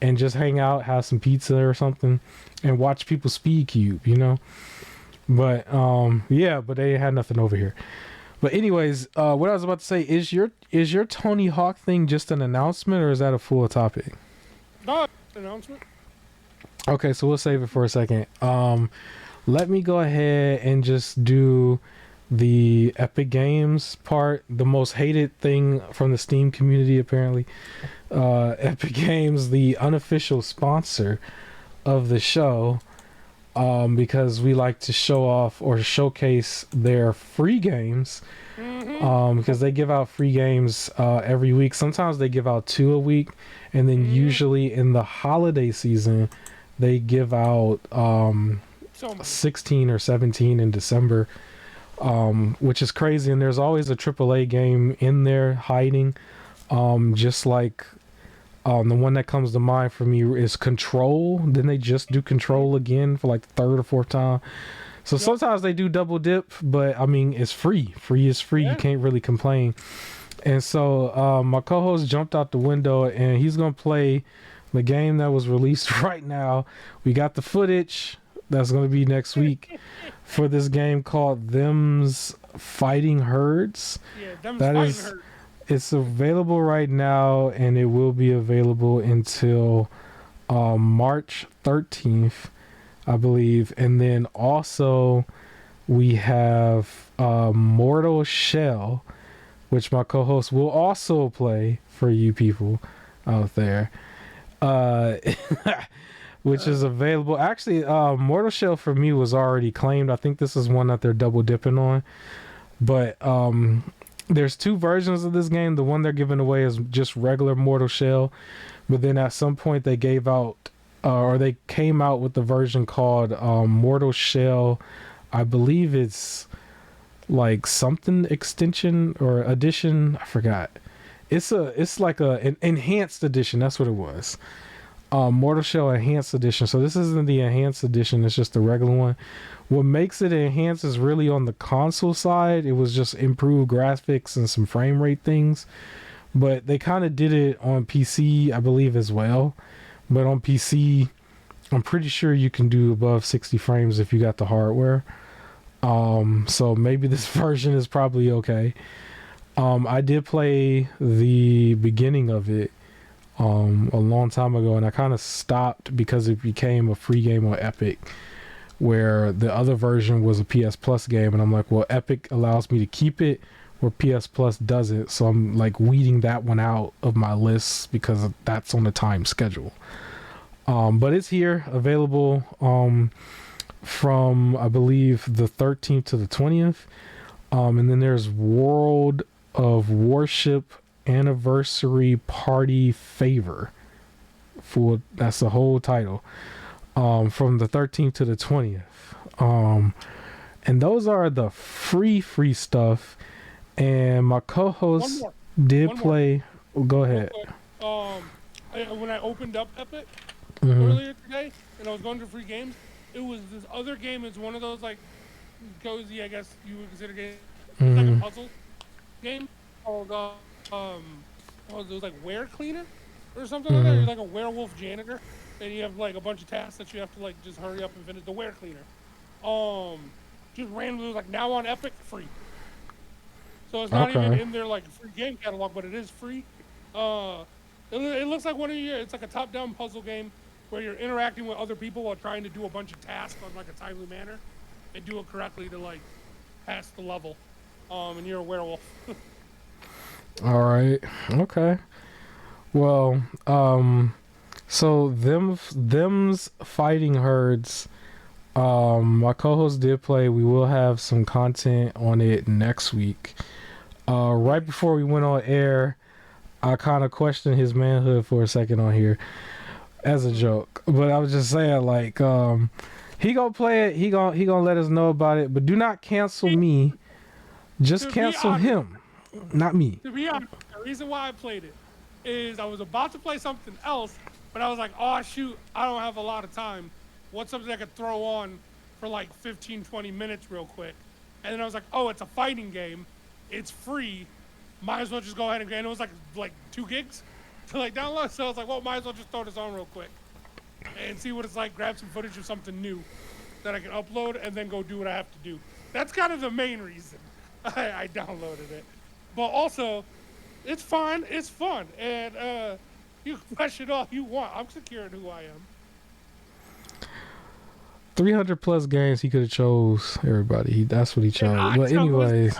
and just hang out, have some pizza or something, and watch people speed cube. But yeah, but they had nothing over here. But anyways, what I was about to say is your Tony Hawk thing just an announcement or is that a full topic? no announcement. Okay, so we'll save it for a second. Let me go ahead and just do the Epic Games part, the most hated thing from the Steam community apparently. Epic Games, the unofficial sponsor of the show, because we like to show off or showcase their free games. Because they give out free games every week. Sometimes they give out 2 a week, and then usually in the holiday season, they give out So 16 or 17 in December, which is crazy. And there's always a AAA game in there hiding, just like the one that comes to mind for me is Control. Then they just do Control again for like the third or fourth time. So sometimes they do double dip, but I mean it's free. Free is free. Yeah. You can't really complain. And so my co-host jumped out the window and he's gonna play the game that was released right now. We got the footage that's gonna be next week for this game called Them's Fighting Herds. yeah, them That fighting is, hurt. it's available right now and it will be available until March 13th, I believe. And then also we have Mortal Shell, which my co-host will also play for you people out there. Uh, which is available. Actually, Mortal Shell for me was already claimed. I think this is one that they're double dipping on. But there's 2 versions of this game. The one they're giving away is just regular Mortal Shell. But then at some point they gave out, or they came out with the version called Mortal Shell. I believe it's like something extension or edition. I forgot. It's like an enhanced edition. That's what it was. Mortal Shell Enhanced Edition. So this isn't the Enhanced Edition. It's just the regular one. What makes it enhanced is really on the console side. It was just improved graphics and some frame rate things. But they kind of did it on PC, I believe, as well. But on PC, I'm pretty sure you can do above 60 frames if you got the hardware. So maybe this version is probably okay. I did play the beginning of it a long time ago, and I kind of stopped because it became a free game on Epic, where the other version was a PS Plus game, and I'm like, well, Epic allows me to keep it where PS Plus doesn't, so I'm like weeding that one out of my list because that's on the time schedule. But it's here, available from I believe the 13th to the 20th, and then there's World of Warship Anniversary Party Favor. That's the whole title. From the 13th to the 20th. And those are the free stuff. And my co-host did One more. play. Oh, go ahead. When I opened up Epic Mhm. earlier today and I was going to free games, it was this other game. It's one of those like cozy, I guess you would consider game. It's like a puzzle game called it was like Were Cleaner or something like that. You're like a werewolf janitor, and you have like a bunch of tasks that you have to like just hurry up and finish. The Were Cleaner. Just randomly was like now on Epic free. So it's not even Okay. in their like free game catalog, but it is free. It looks like one of your. It's like a top-down puzzle game where you're interacting with other people while trying to do a bunch of tasks on like a timely manner and do it correctly to like pass the level. And you're a werewolf. All right. Okay. Well, so them's fighting herds. My co-host did play. We will have some content on it next week. Right before we went on air, I kind of questioned his manhood for a second on here as a joke, but I was just saying like, he gonna play it. He gonna let us know about it, but do not cancel me. Just cancel him, not me. To be honest, the reason why I played it is I was about to play something else, but I was like, oh shoot, I don't have a lot of time. What's something I could throw on for like 15, 20 minutes real quick? And then I was like, oh, it's a fighting game. It's free. Might as well just go ahead and it was like 2 gigs to like download. So I was like, well, might as well just throw this on real quick and see what it's like, grab some footage of something new that I can upload and then go do what I have to do. That's kind of the main reason I downloaded it. But also, it's fun. It's fun. And you can question all you want. I'm secure in who I am. 300 plus games he could have chose everybody. That's what he chose. But anyways,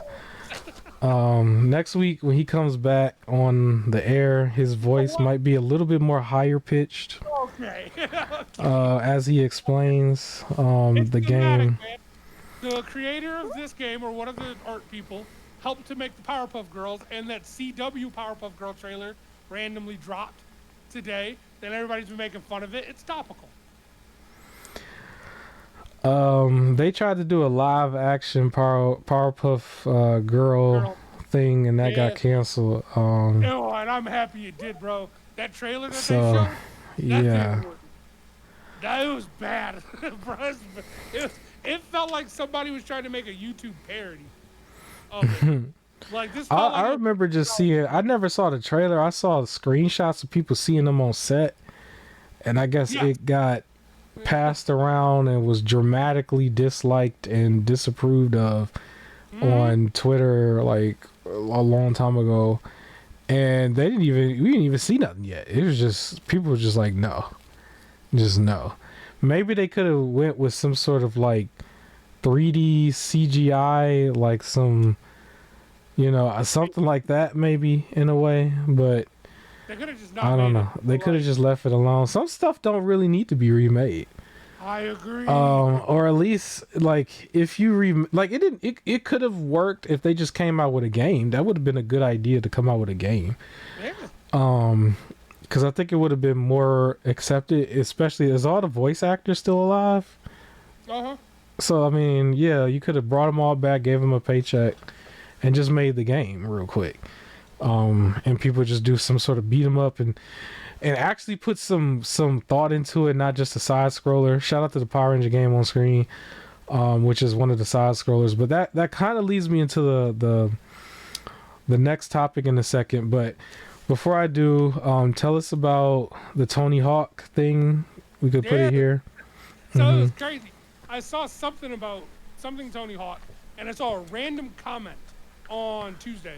next week when he comes back on the air, his voice might be a little bit more higher pitched. Okay. As he explains the game. Man. The creator of this game, or one of the art people, helped to make the Powerpuff Girls, and that CW Powerpuff Girl trailer randomly dropped today. Then everybody's been making fun of it. It's topical. They tried to do a live action Powerpuff Girl thing, and that got canceled. And I'm happy it did, bro. That trailer that they showed, that was bad, bro. It felt like somebody was trying to make a YouTube parody of it. Like this. I remember just seeing. I never saw the trailer. I saw the screenshots of people seeing them on set, and I guess it got passed around and was dramatically disliked and disapproved of on Twitter like a long time ago. And we didn't even see nothing yet. It was just people were just like no. Maybe they could have went with some sort of like 3D CGI, like some, something like that maybe in a way, but they could have just I don't know. They could have just left it alone. Some stuff don't really need to be remade. I agree. Or at least like if you it could have worked if they just came out with a game. That would have been a good idea to come out with a game. Yeah. Because I think it would have been more accepted, especially as all the voice actors still alive. So I mean, yeah, you could have brought them all back, gave them a paycheck, and just made the game real quick. And people just do some sort of beat 'em up and actually put some thought into it, not just a side scroller. Shout out to the Power Ranger game on screen, which is one of the side scrollers. But that kind of leads me into the next topic in a second. But before I do, tell us about the Tony Hawk thing. We could put it here. So it was crazy. I saw something about Tony Hawk, and I saw a random comment on Tuesday.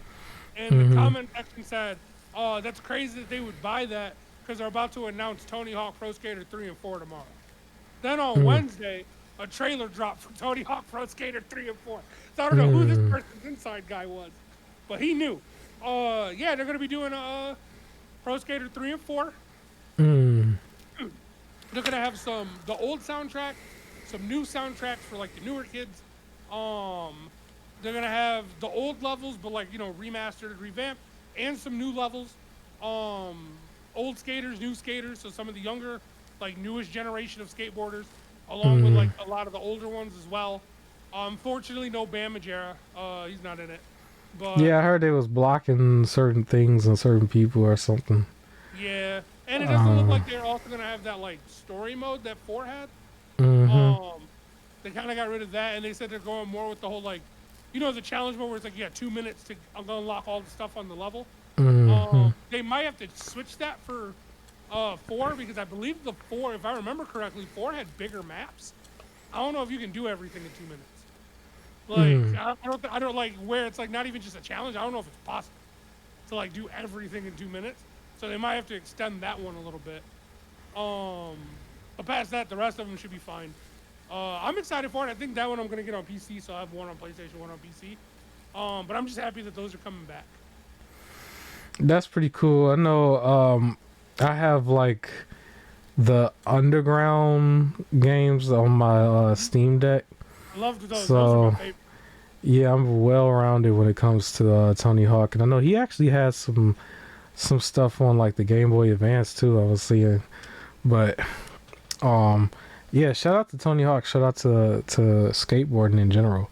And the comment section said, oh, that's crazy that they would buy that because they're about to announce Tony Hawk Pro Skater 3 and 4 tomorrow. Then on Wednesday, a trailer dropped for Tony Hawk Pro Skater 3 and 4. So I don't know who this person's inside guy was, but he knew. Yeah, they're going to be doing Pro Skater 3 and 4. They're going to have the old soundtrack, some new soundtracks for like the newer kids. They're going to have the old levels, but like, remastered, revamped, and some new levels. Old skaters, new skaters, so some of the younger, like newest generation of skateboarders, along with like a lot of the older ones as well. Unfortunately, no Bam Margera. He's not in it. But yeah, I heard they was blocking certain things and certain people or something. Yeah, and it doesn't look like they're also gonna have that like story mode that 4 had. They kind of got rid of that, and they said they're going more with the whole like, the challenge mode where it's like you got 2 minutes to unlock all the stuff on the level. They might have to switch that for 4 because I believe the 4, if I remember correctly, 4 had bigger maps. I don't know if you can do everything in 2 minutes. Like I don't like where it's like not even just a challenge. I don't know if it's possible to like do everything in 2 minutes. So they might have to extend that one a little bit. But past that, the rest of them should be fine. I'm excited for it. I think that one I'm gonna get on PC, so I have one on PlayStation, one on PC. But I'm just happy that those are coming back. That's pretty cool. I know. I have like the underground games on my Steam Deck. I loved those. Those are my So favorite. yeah, I'm well rounded when it comes to Tony Hawk, and I know he actually has some stuff on like the Game Boy Advance too. I was seeing, but um, yeah. Shout out to Tony Hawk. Shout out to skateboarding in general.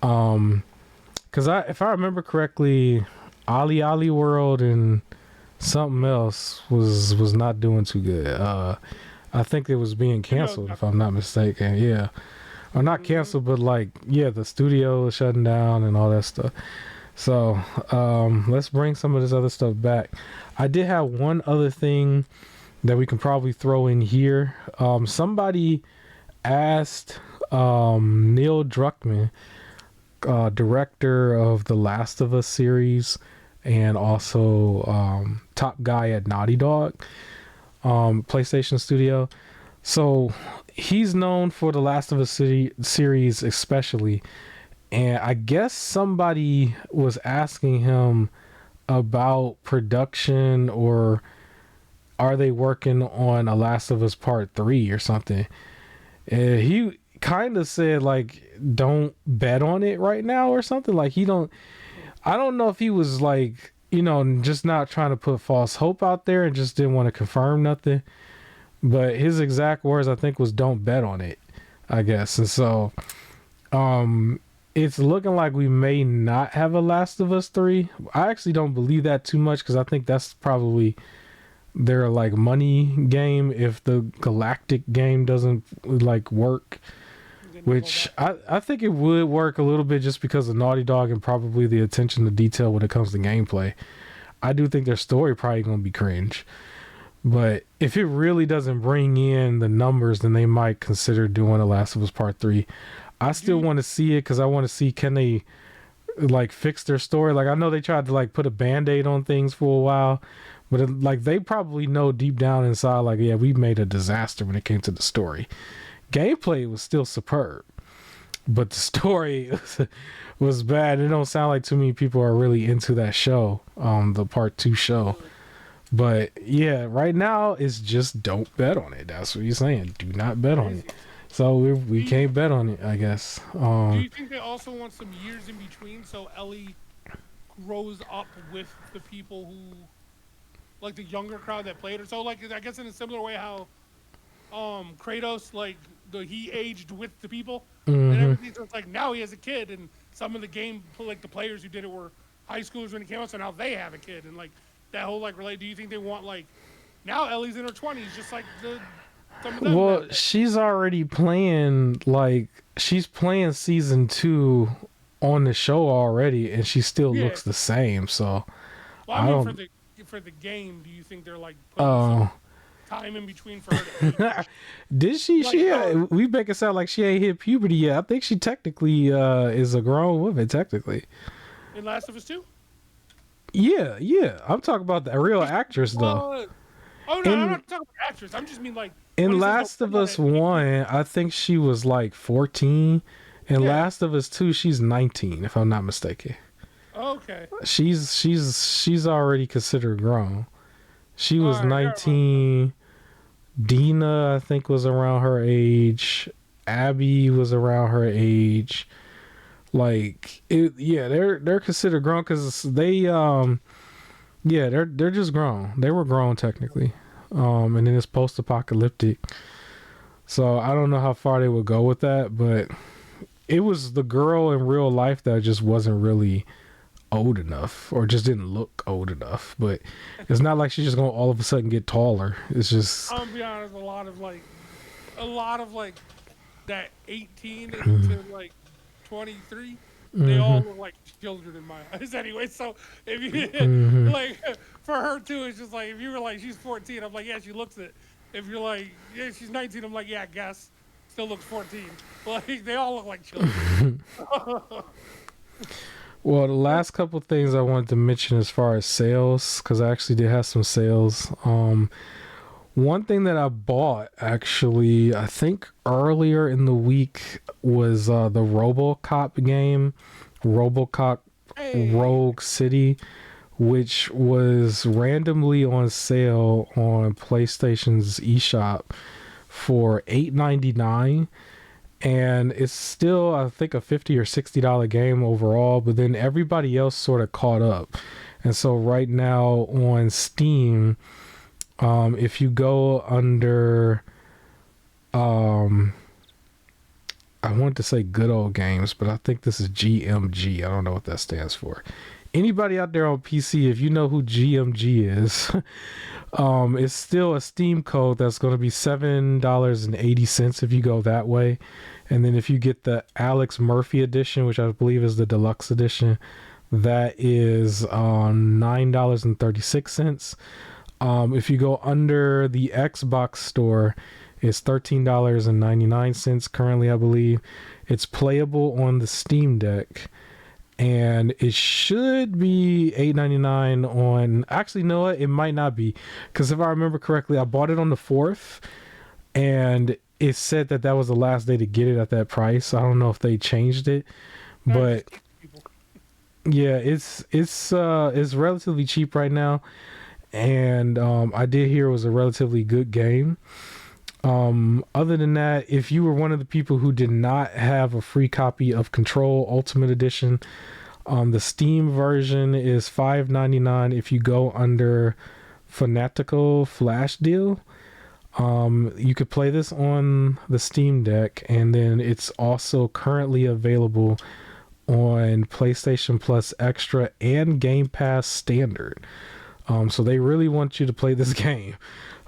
Cause if I remember correctly, Ali World and something else was not doing too good. I think it was being You know, canceled if I'm not mistaken. Yeah, or not canceled, but like yeah, the studio was shutting down and all that stuff. So let's bring some of this other stuff back. I did have one other thing that we can probably throw in here. Somebody asked Neil Druckmann, director of the Last of Us series and also top guy at Naughty Dog, PlayStation Studio. So he's known for the Last of Us series especially, and I guess somebody was asking him about production, or are they working on a Last of Us Part 3 or something. And he kind of said like don't bet on it right now or something. Like he don't, I don't know if he was like, just not trying to put false hope out there and just didn't want to confirm nothing. But his exact words, I think, was don't bet on it, I guess. And so it's looking like we may not have a Last of Us 3. I actually don't believe that too much because I think that's probably their like money game if the Galactic game doesn't like work. Which I think it would work a little bit just because of Naughty Dog and probably the attention to detail when it comes to gameplay. I do think their story probably going to be cringe. But if it really doesn't bring in the numbers, then they might consider doing a Last of Us Part 3. I still want to see it because I want to see can they like fix their story. Like I know they tried to like put a band-aid on things for a while, but like they probably know deep down inside like, yeah, we made a disaster when it came to the story. Gameplay was still superb, but the story was bad. It don't sound like too many people are really into that show, the Part 2 show. But yeah, right now it's just don't bet on it. That's what you're saying. Do not bet on it. So we can't bet on it, I guess. Do you think they also want some years in between so Ellie grows up with the people who, like the younger crowd that played her? So like I guess in a similar way how Kratos he aged with the people and everything. So it's like now he has a kid, and some of the game like the players who did it were high schoolers when it came out, so now they have a kid, and like that whole like relate. Do you think they want like now Ellie's in her 20s, just like some of them? Well, she's already playing she's playing season 2 on the show already, and she still looks the same. So well, I mean, for the game, do you think they're like putting some time in between for her to did she we make it sound like she ain't hit puberty yet. I think she technically is a grown woman technically in Last of Us 2? Yeah, I'm talking about the real actress though. Oh no, I'm not talking about actress. I'm just mean like in Last of Us 1 I think she was like 14. In Last of Us 2 she's 19 if I'm not mistaken. Okay. She's already considered grown. She was 19. Dina, I think, was around her age. Abby was around her age. Like, they're considered grown because they're just grown. They were grown technically, and then it's post-apocalyptic. So I don't know how far they would go with that, but it was the girl in real life that just wasn't really old enough or just didn't look old enough. But it's not like she's just gonna all of a sudden get taller. It's just, I'll be honest, a lot of like that 18 to like 23, they all look like children in my eyes anyway. So if you like for her too, it's just like if you were like she's 14, I'm like, yeah, she looks it. If you're like, yeah, she's 19, I'm like, yeah, I guess still looks 14. Like they all look like children. Well, the last couple things I wanted to mention as far as sales, because I actually did have some sales. One thing that I bought actually, I think earlier in the week was the RoboCop game, RoboCop Hey, Rogue City, which was randomly on sale on PlayStation's eShop for $8.99, and it's still I think a $50 or $60 game overall, but then everybody else sort of caught up. And so right now on Steam, if you go under, um, I want to say Good Old Games, but I think this is GMG. I don't know what that stands for. Anybody out there on PC, if you know who GMG is, it's still a Steam code that's going to be $7.80 if you go that way. And then if you get the Alex Murphy edition, which I believe is the deluxe edition, that is $9.36. If you go under the Xbox store, it's $13.99 currently, I believe. It's playable on the Steam Deck, and it should be $8.99 on. Actually, no, it might not be, because if I remember correctly, I bought it on the 4th, and it said that that was the last day to get it at that price. I don't know if they changed it, I'm but just kidding people. yeah, it's relatively cheap right now, and I did hear it was a relatively good game. Other than that, if you were one of the people who did not have a free copy of Control Ultimate Edition, the Steam version is $5.99 if you go under Fanatical Flash Deal. You could play this on the Steam Deck, and then it's also currently available on PlayStation Plus Extra and Game Pass Standard. So they really want you to play this game.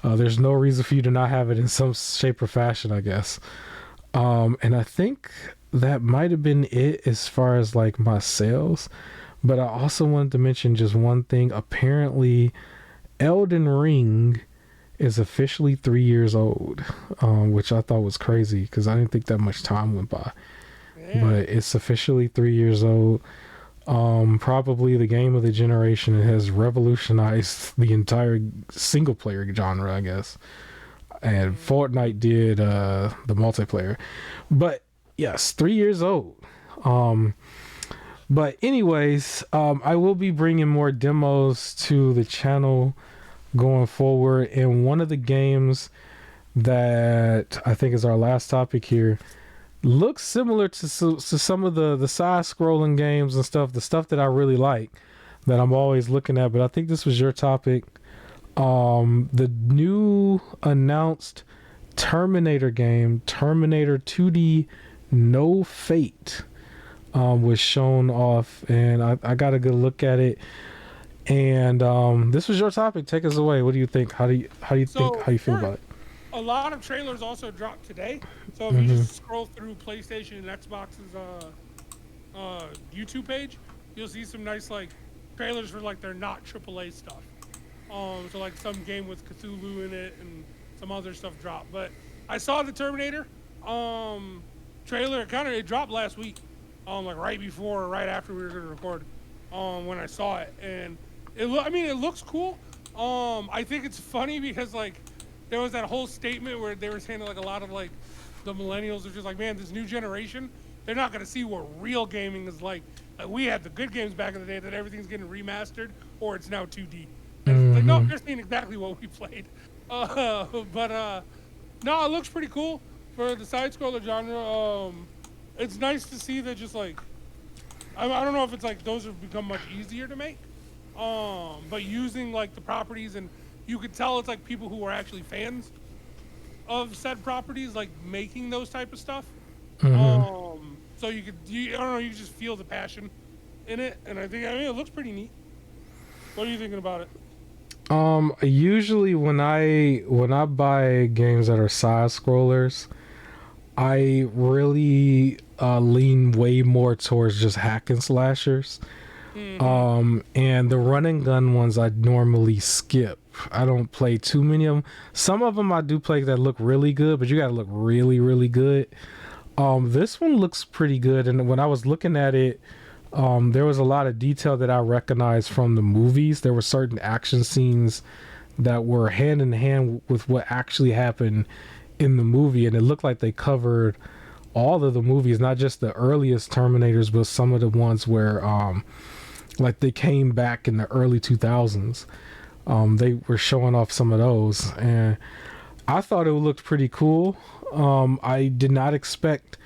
There's no reason for you to not have it in some shape or fashion, I guess. And I think that might have been it as far as like my sales. But I also wanted to mention just one thing. Apparently, Elden Ring is officially 3 years old, which I thought was crazy because I didn't think that much time went by. Yeah. But it's officially 3 years old. Probably the game of the generation. It has revolutionized the entire single player genre, I guess. And Mm. Fortnite did the multiplayer. But yes, 3 years old. Um, but anyways, I will be bringing more demos to the channel going forward. And one of the games that I think is our last topic here looks similar to some of the side scrolling games and stuff, the stuff that I really like that I'm always looking at. But I think this was your topic. The new announced Terminator game, Terminator 2D No Fate, was shown off, and I got a good look at it. And this was your topic. Take us away. What do you think? How So you feel about first, it? a lot of trailers also dropped today. So if you Mm-hmm. just scroll through PlayStation and Xbox's YouTube page, you'll see some nice like trailers for like their not AAA stuff. So like some game with Cthulhu in it and some other stuff dropped. But I saw the Terminator trailer. It dropped last week, like right before or right after we were gonna record. When I saw it, and I mean it looks cool. I think it's funny because like there was that whole statement where they were saying like a lot of like the millennials are just like, man, this new generation, they're not gonna see what real gaming is like. Like we had the good games back in the day that everything's getting remastered or it's now 2D. And it's like, no, Mm-hmm. they're seeing exactly what we played. But no, it looks pretty cool for the side scroller genre. It's nice to see that just like I don't know if it's like those have become much easier to make. But using like the properties and you could tell it's like people who are actually fans of said properties, like making those type of stuff. Mm-hmm. So I don't know, you just feel the passion in it, and I mean, it looks pretty neat. What are you thinking about it? Usually when I buy games that are side scrollers, I really lean way more towards just hack and slashers. Mm-hmm. And the run and gun ones I normally skip. I don't play too many of them. Some of them I do play that look really good, but you got to look really, really good. This one looks pretty good, and when I was looking at it, there was a lot of detail that I recognized from the movies. There were certain action scenes that were hand in hand with what actually happened in the movie, and it looked like they covered all of the movies, not just the earliest Terminators, but some of the ones where like they came back in the early 2000s. They were showing off some of those, and I thought it looked pretty cool. I did not expect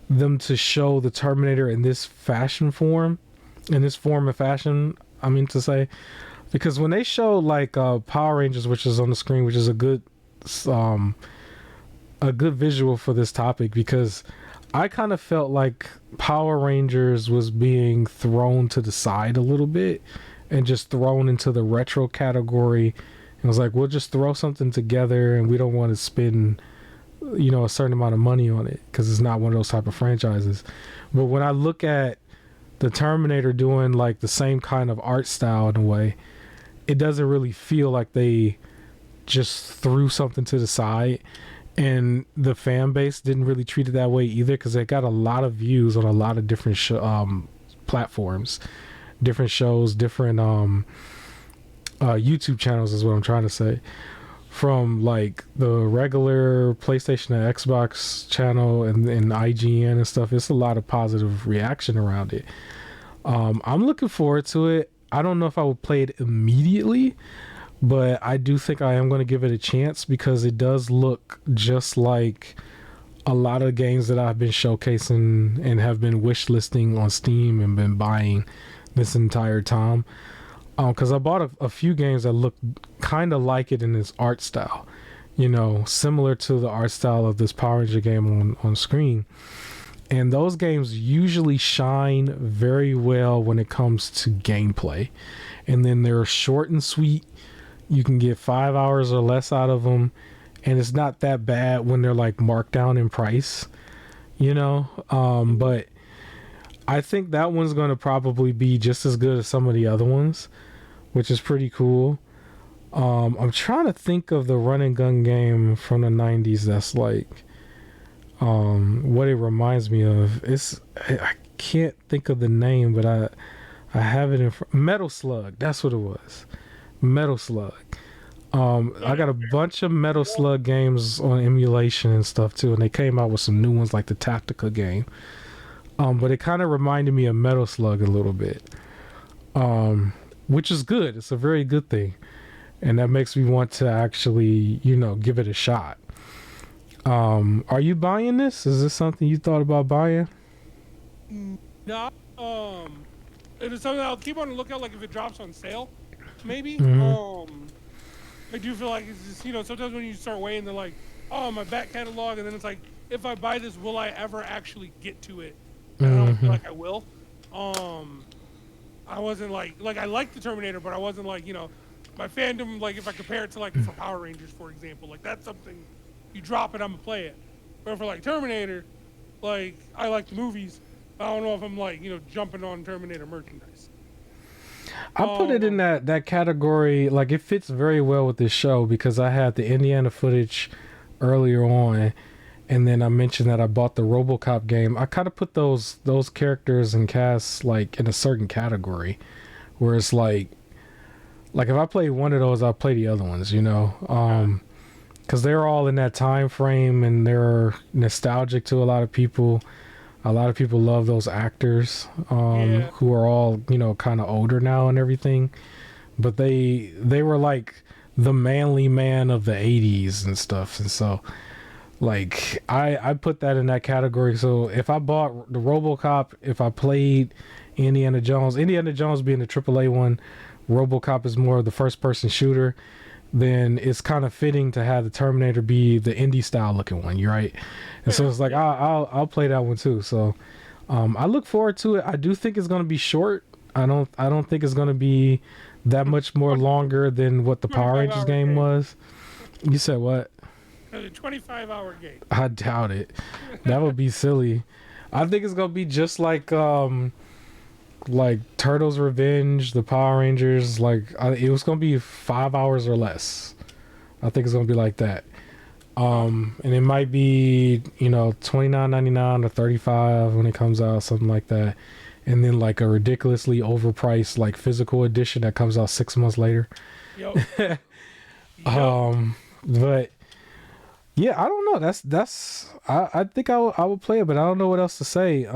them to show the Terminator in this fashion form, in this form of fashion. I mean to say, because when they show like Power Rangers, which is on the screen, which is um, a good visual for this topic, because I kind of felt like Power Rangers was being thrown to the side a little bit and just thrown into the retro category. And was like, we'll just throw something together, and we don't want to spend, a certain amount of money on it because it's not one of those type of franchises. But when I look at the Terminator doing like the same kind of art style in a way, it doesn't really feel like they just threw something to the side. And the fan base didn't really treat it that way either, because they got a lot of views on a lot of different platforms, different shows, different YouTube channels is what I'm trying to say. From like the regular PlayStation and Xbox channel and IGN and stuff, it's a lot of positive reaction around it. I'm looking forward to it. I don't know if I would play it immediately, but I do think I am going to give it a chance, because it does look just like a lot of games that I've been showcasing and have been wish listing on Steam and been buying this entire time. Because I bought a few games that look kind of like it in its art style, similar to the art style of this Power Ranger game on screen. And those games usually shine very well when it comes to gameplay. And then they're short and sweet. You can get 5 hours or less out of them, and it's not that bad when they're like marked down in price, but I think that one's going to probably be just as good as some of the other ones, which is pretty cool. I'm trying to think of the run and gun game from the 90s that's like what it reminds me of. I can't think of the name, but I have it in Metal Slug. That's what it was. Metal Slug. I got a bunch of Metal Slug games on emulation and stuff too, and they came out with some new ones like the Tactica game. But it kind of reminded me of Metal Slug a little bit, which is good. It's a very good thing, and that makes me want to actually, give it a shot. Are you buying this? Is this something you thought about buying? No. It is something I'll keep on the lookout. Like if it drops on sale, maybe. I do feel like it's just, sometimes when you start weighing the like, oh, my back catalog, and then it's like, if I buy this, will I ever actually get to it? And I don't feel like I will. I wasn't like I liked the Terminator, but I wasn't like, my fandom, like if I compare it to like for Power Rangers, for example, like that's something you drop it, I'm gonna play it. But for like Terminator, like I like the movies. I don't know if I'm like, jumping on Terminator merchandise. I put it in that category. Like it fits very well with this show, because I had the Indiana footage earlier on, and then I mentioned that I bought the RoboCop game. I kind of put those characters and casts like in a certain category, where it's like if I play one of those, I'll play the other ones, because they're all in that time frame and they're nostalgic to a lot of people. A lot of people love those actors who are all, kind of older now and everything. But they were like the manly man of the 80s and stuff. And so, like, I put that in that category. So if I bought the RoboCop, if I played Indiana Jones being the AAA one, RoboCop is more of the first-person shooter, then it's kind of fitting to have the Terminator be the indie style looking one. You're right. And so it's like I'll play that one too. So I look forward to it. I do think it's going to be short. I don't think it's going to be that much more longer than what the Power Rangers game was. You said what? A 25-hour game. I doubt it. That would be silly. I think it's going to be just like Turtles Revenge, the Power Rangers. It was going to be 5 hours or less. I think it's going to be like that. And it might be, $29.99 or $35 when it comes out, something like that. And then like a ridiculously overpriced like physical edition that comes out 6 months later. Yep. Yup. But yeah, I don't know. I think I would play it, but I don't know what else to say.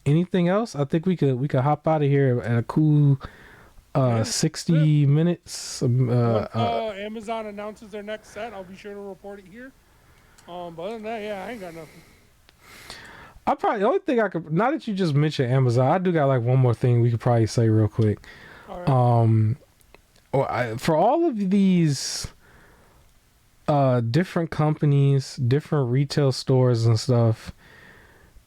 Anything else? I think we could hop out of here at a cool Yeah. 60 minutes. Once Amazon announces their next set, I'll be sure to report it here. But other than that, yeah, I ain't got nothing. I probably the only thing I could, now that you just mentioned Amazon, I do got like one more thing we could probably say real quick. All right. For all of these different companies, different retail stores and stuff,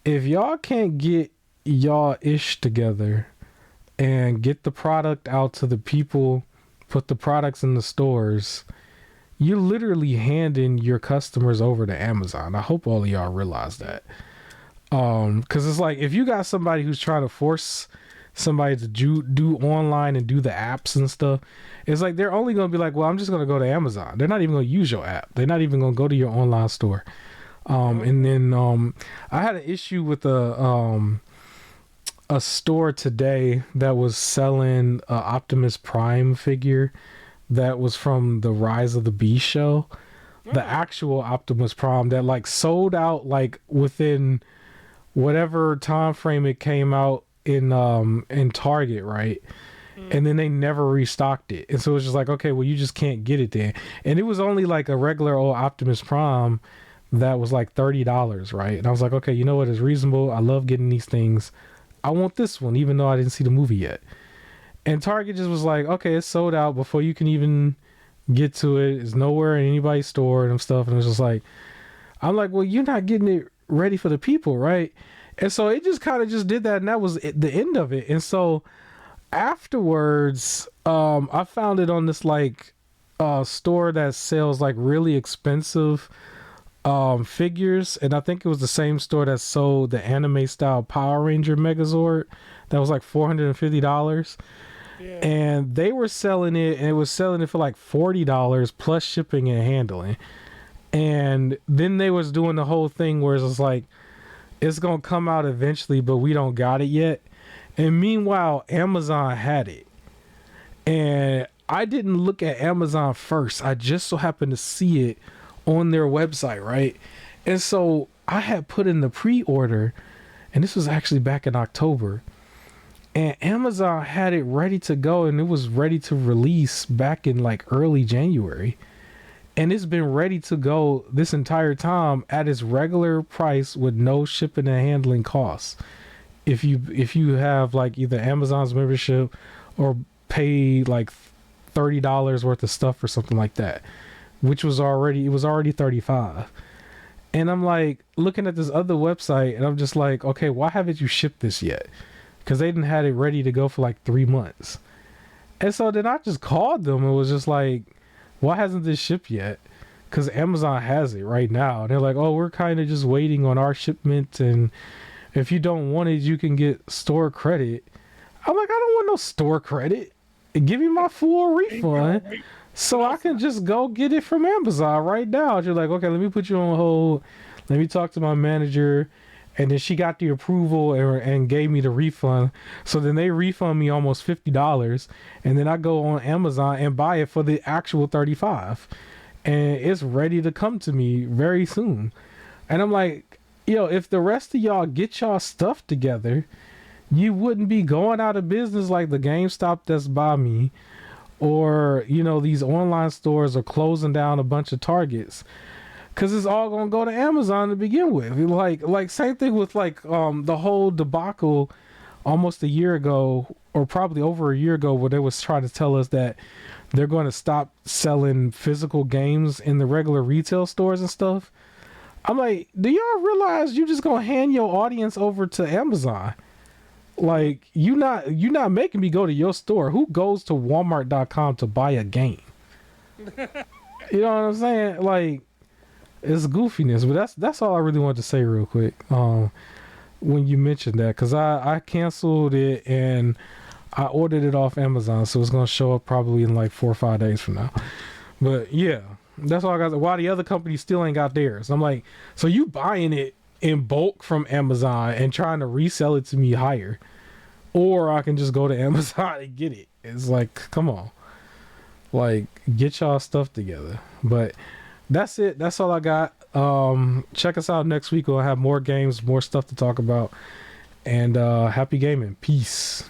if y'all can't get y'all ish together and get the product out to the people, put the products in the stores, you're literally handing your customers over to Amazon. I hope all of y'all realize that. Because it's like if you got somebody who's trying to force somebody to do online and do the apps and stuff, it's like they're only going to be like, well, I'm just going to go to Amazon. They're not even going to use your app. They're not even going to go to your online store. And then I had an issue with a store today that was selling a Optimus Prime figure that was from the Rise of the Beast show. The actual Optimus Prime that like sold out like within whatever time frame it came out in Target, right? And then they never restocked it. And so it's just like, okay, well, you just can't get it then. And it was only like a regular old Optimus Prime that was like $30, right? And I was like, okay, you know what? It's reasonable. I love getting these things. I want this one, even though I didn't see the movie yet. And Target just was like, okay, it's sold out before you can even get to it. It's nowhere in anybody's store and stuff. And it was just like, I'm like, well, you're not getting it ready for the people, right? And so it just kind of just did that, and that was the end of it. And so afterwards, I found it on this like store that sells like really expensive figures, and I think it was the same store that sold the anime style Power Ranger Megazord that was like $450. Yeah. And they were selling it, and it was selling it for like $40 plus shipping and handling. And then they was doing the whole thing where it's like, it's gonna come out eventually, but we don't got it yet. And meanwhile, Amazon had it. And I didn't look at Amazon first. I just so happened to see it on their website, right? And so I had put in the pre-order, and this was actually back in October. And Amazon had it ready to go, and it was ready to release back in like early January. And it's been ready to go this entire time at its regular price with no shipping and handling costs. If you have like either Amazon's membership or pay like $30 worth of stuff or something like that, which was already $35. And I'm like looking at this other website, and I'm just like, okay, why haven't you shipped this yet? Because they didn't had it ready to go for like 3 months. And so then I just called them and was just like, why hasn't this shipped yet? Because Amazon has it right now. And they're like, oh, we're kind of just waiting on our shipment, and if you don't want it, you can get store credit. I'm like, I don't want no store credit. Give me my full refund so I can just go get it from Amazon right now. You're like, okay, let me put you on hold. Let me talk to my manager. And then she got the approval and gave me the refund. So then they refund me almost $50. And then I go on Amazon and buy it for the actual $35. And it's ready to come to me very soon. And I'm like, yo, if the rest of y'all get y'all stuff together, you wouldn't be going out of business like the GameStop that's by me. Or, you know, these online stores are closing down a bunch of Targets. Cause it's all gonna go to Amazon to begin with. Like same thing with like the whole debacle almost a year ago, or probably over a year ago, where they was trying to tell us that they're going to stop selling physical games in the regular retail stores and stuff. I'm like, do y'all realize you just gonna hand your audience over to Amazon? Like you not making me go to your store. Who goes to Walmart.com to buy a game? You know what I'm saying? Like, it's goofiness, but that's all I really wanted to say real quick. When you mentioned that, because I canceled it and I ordered it off Amazon, so it's gonna show up probably in like 4 or 5 days from now. But yeah, that's all I got. Why the other companies still ain't got theirs? I'm like, so you buying it in bulk from Amazon and trying to resell it to me higher, or I can just go to Amazon and get it. It's like, come on. Like, get y'all stuff together. But that's it. That's all I got. Check us out next week. We'll have more games, more stuff to talk about. And happy gaming. Peace.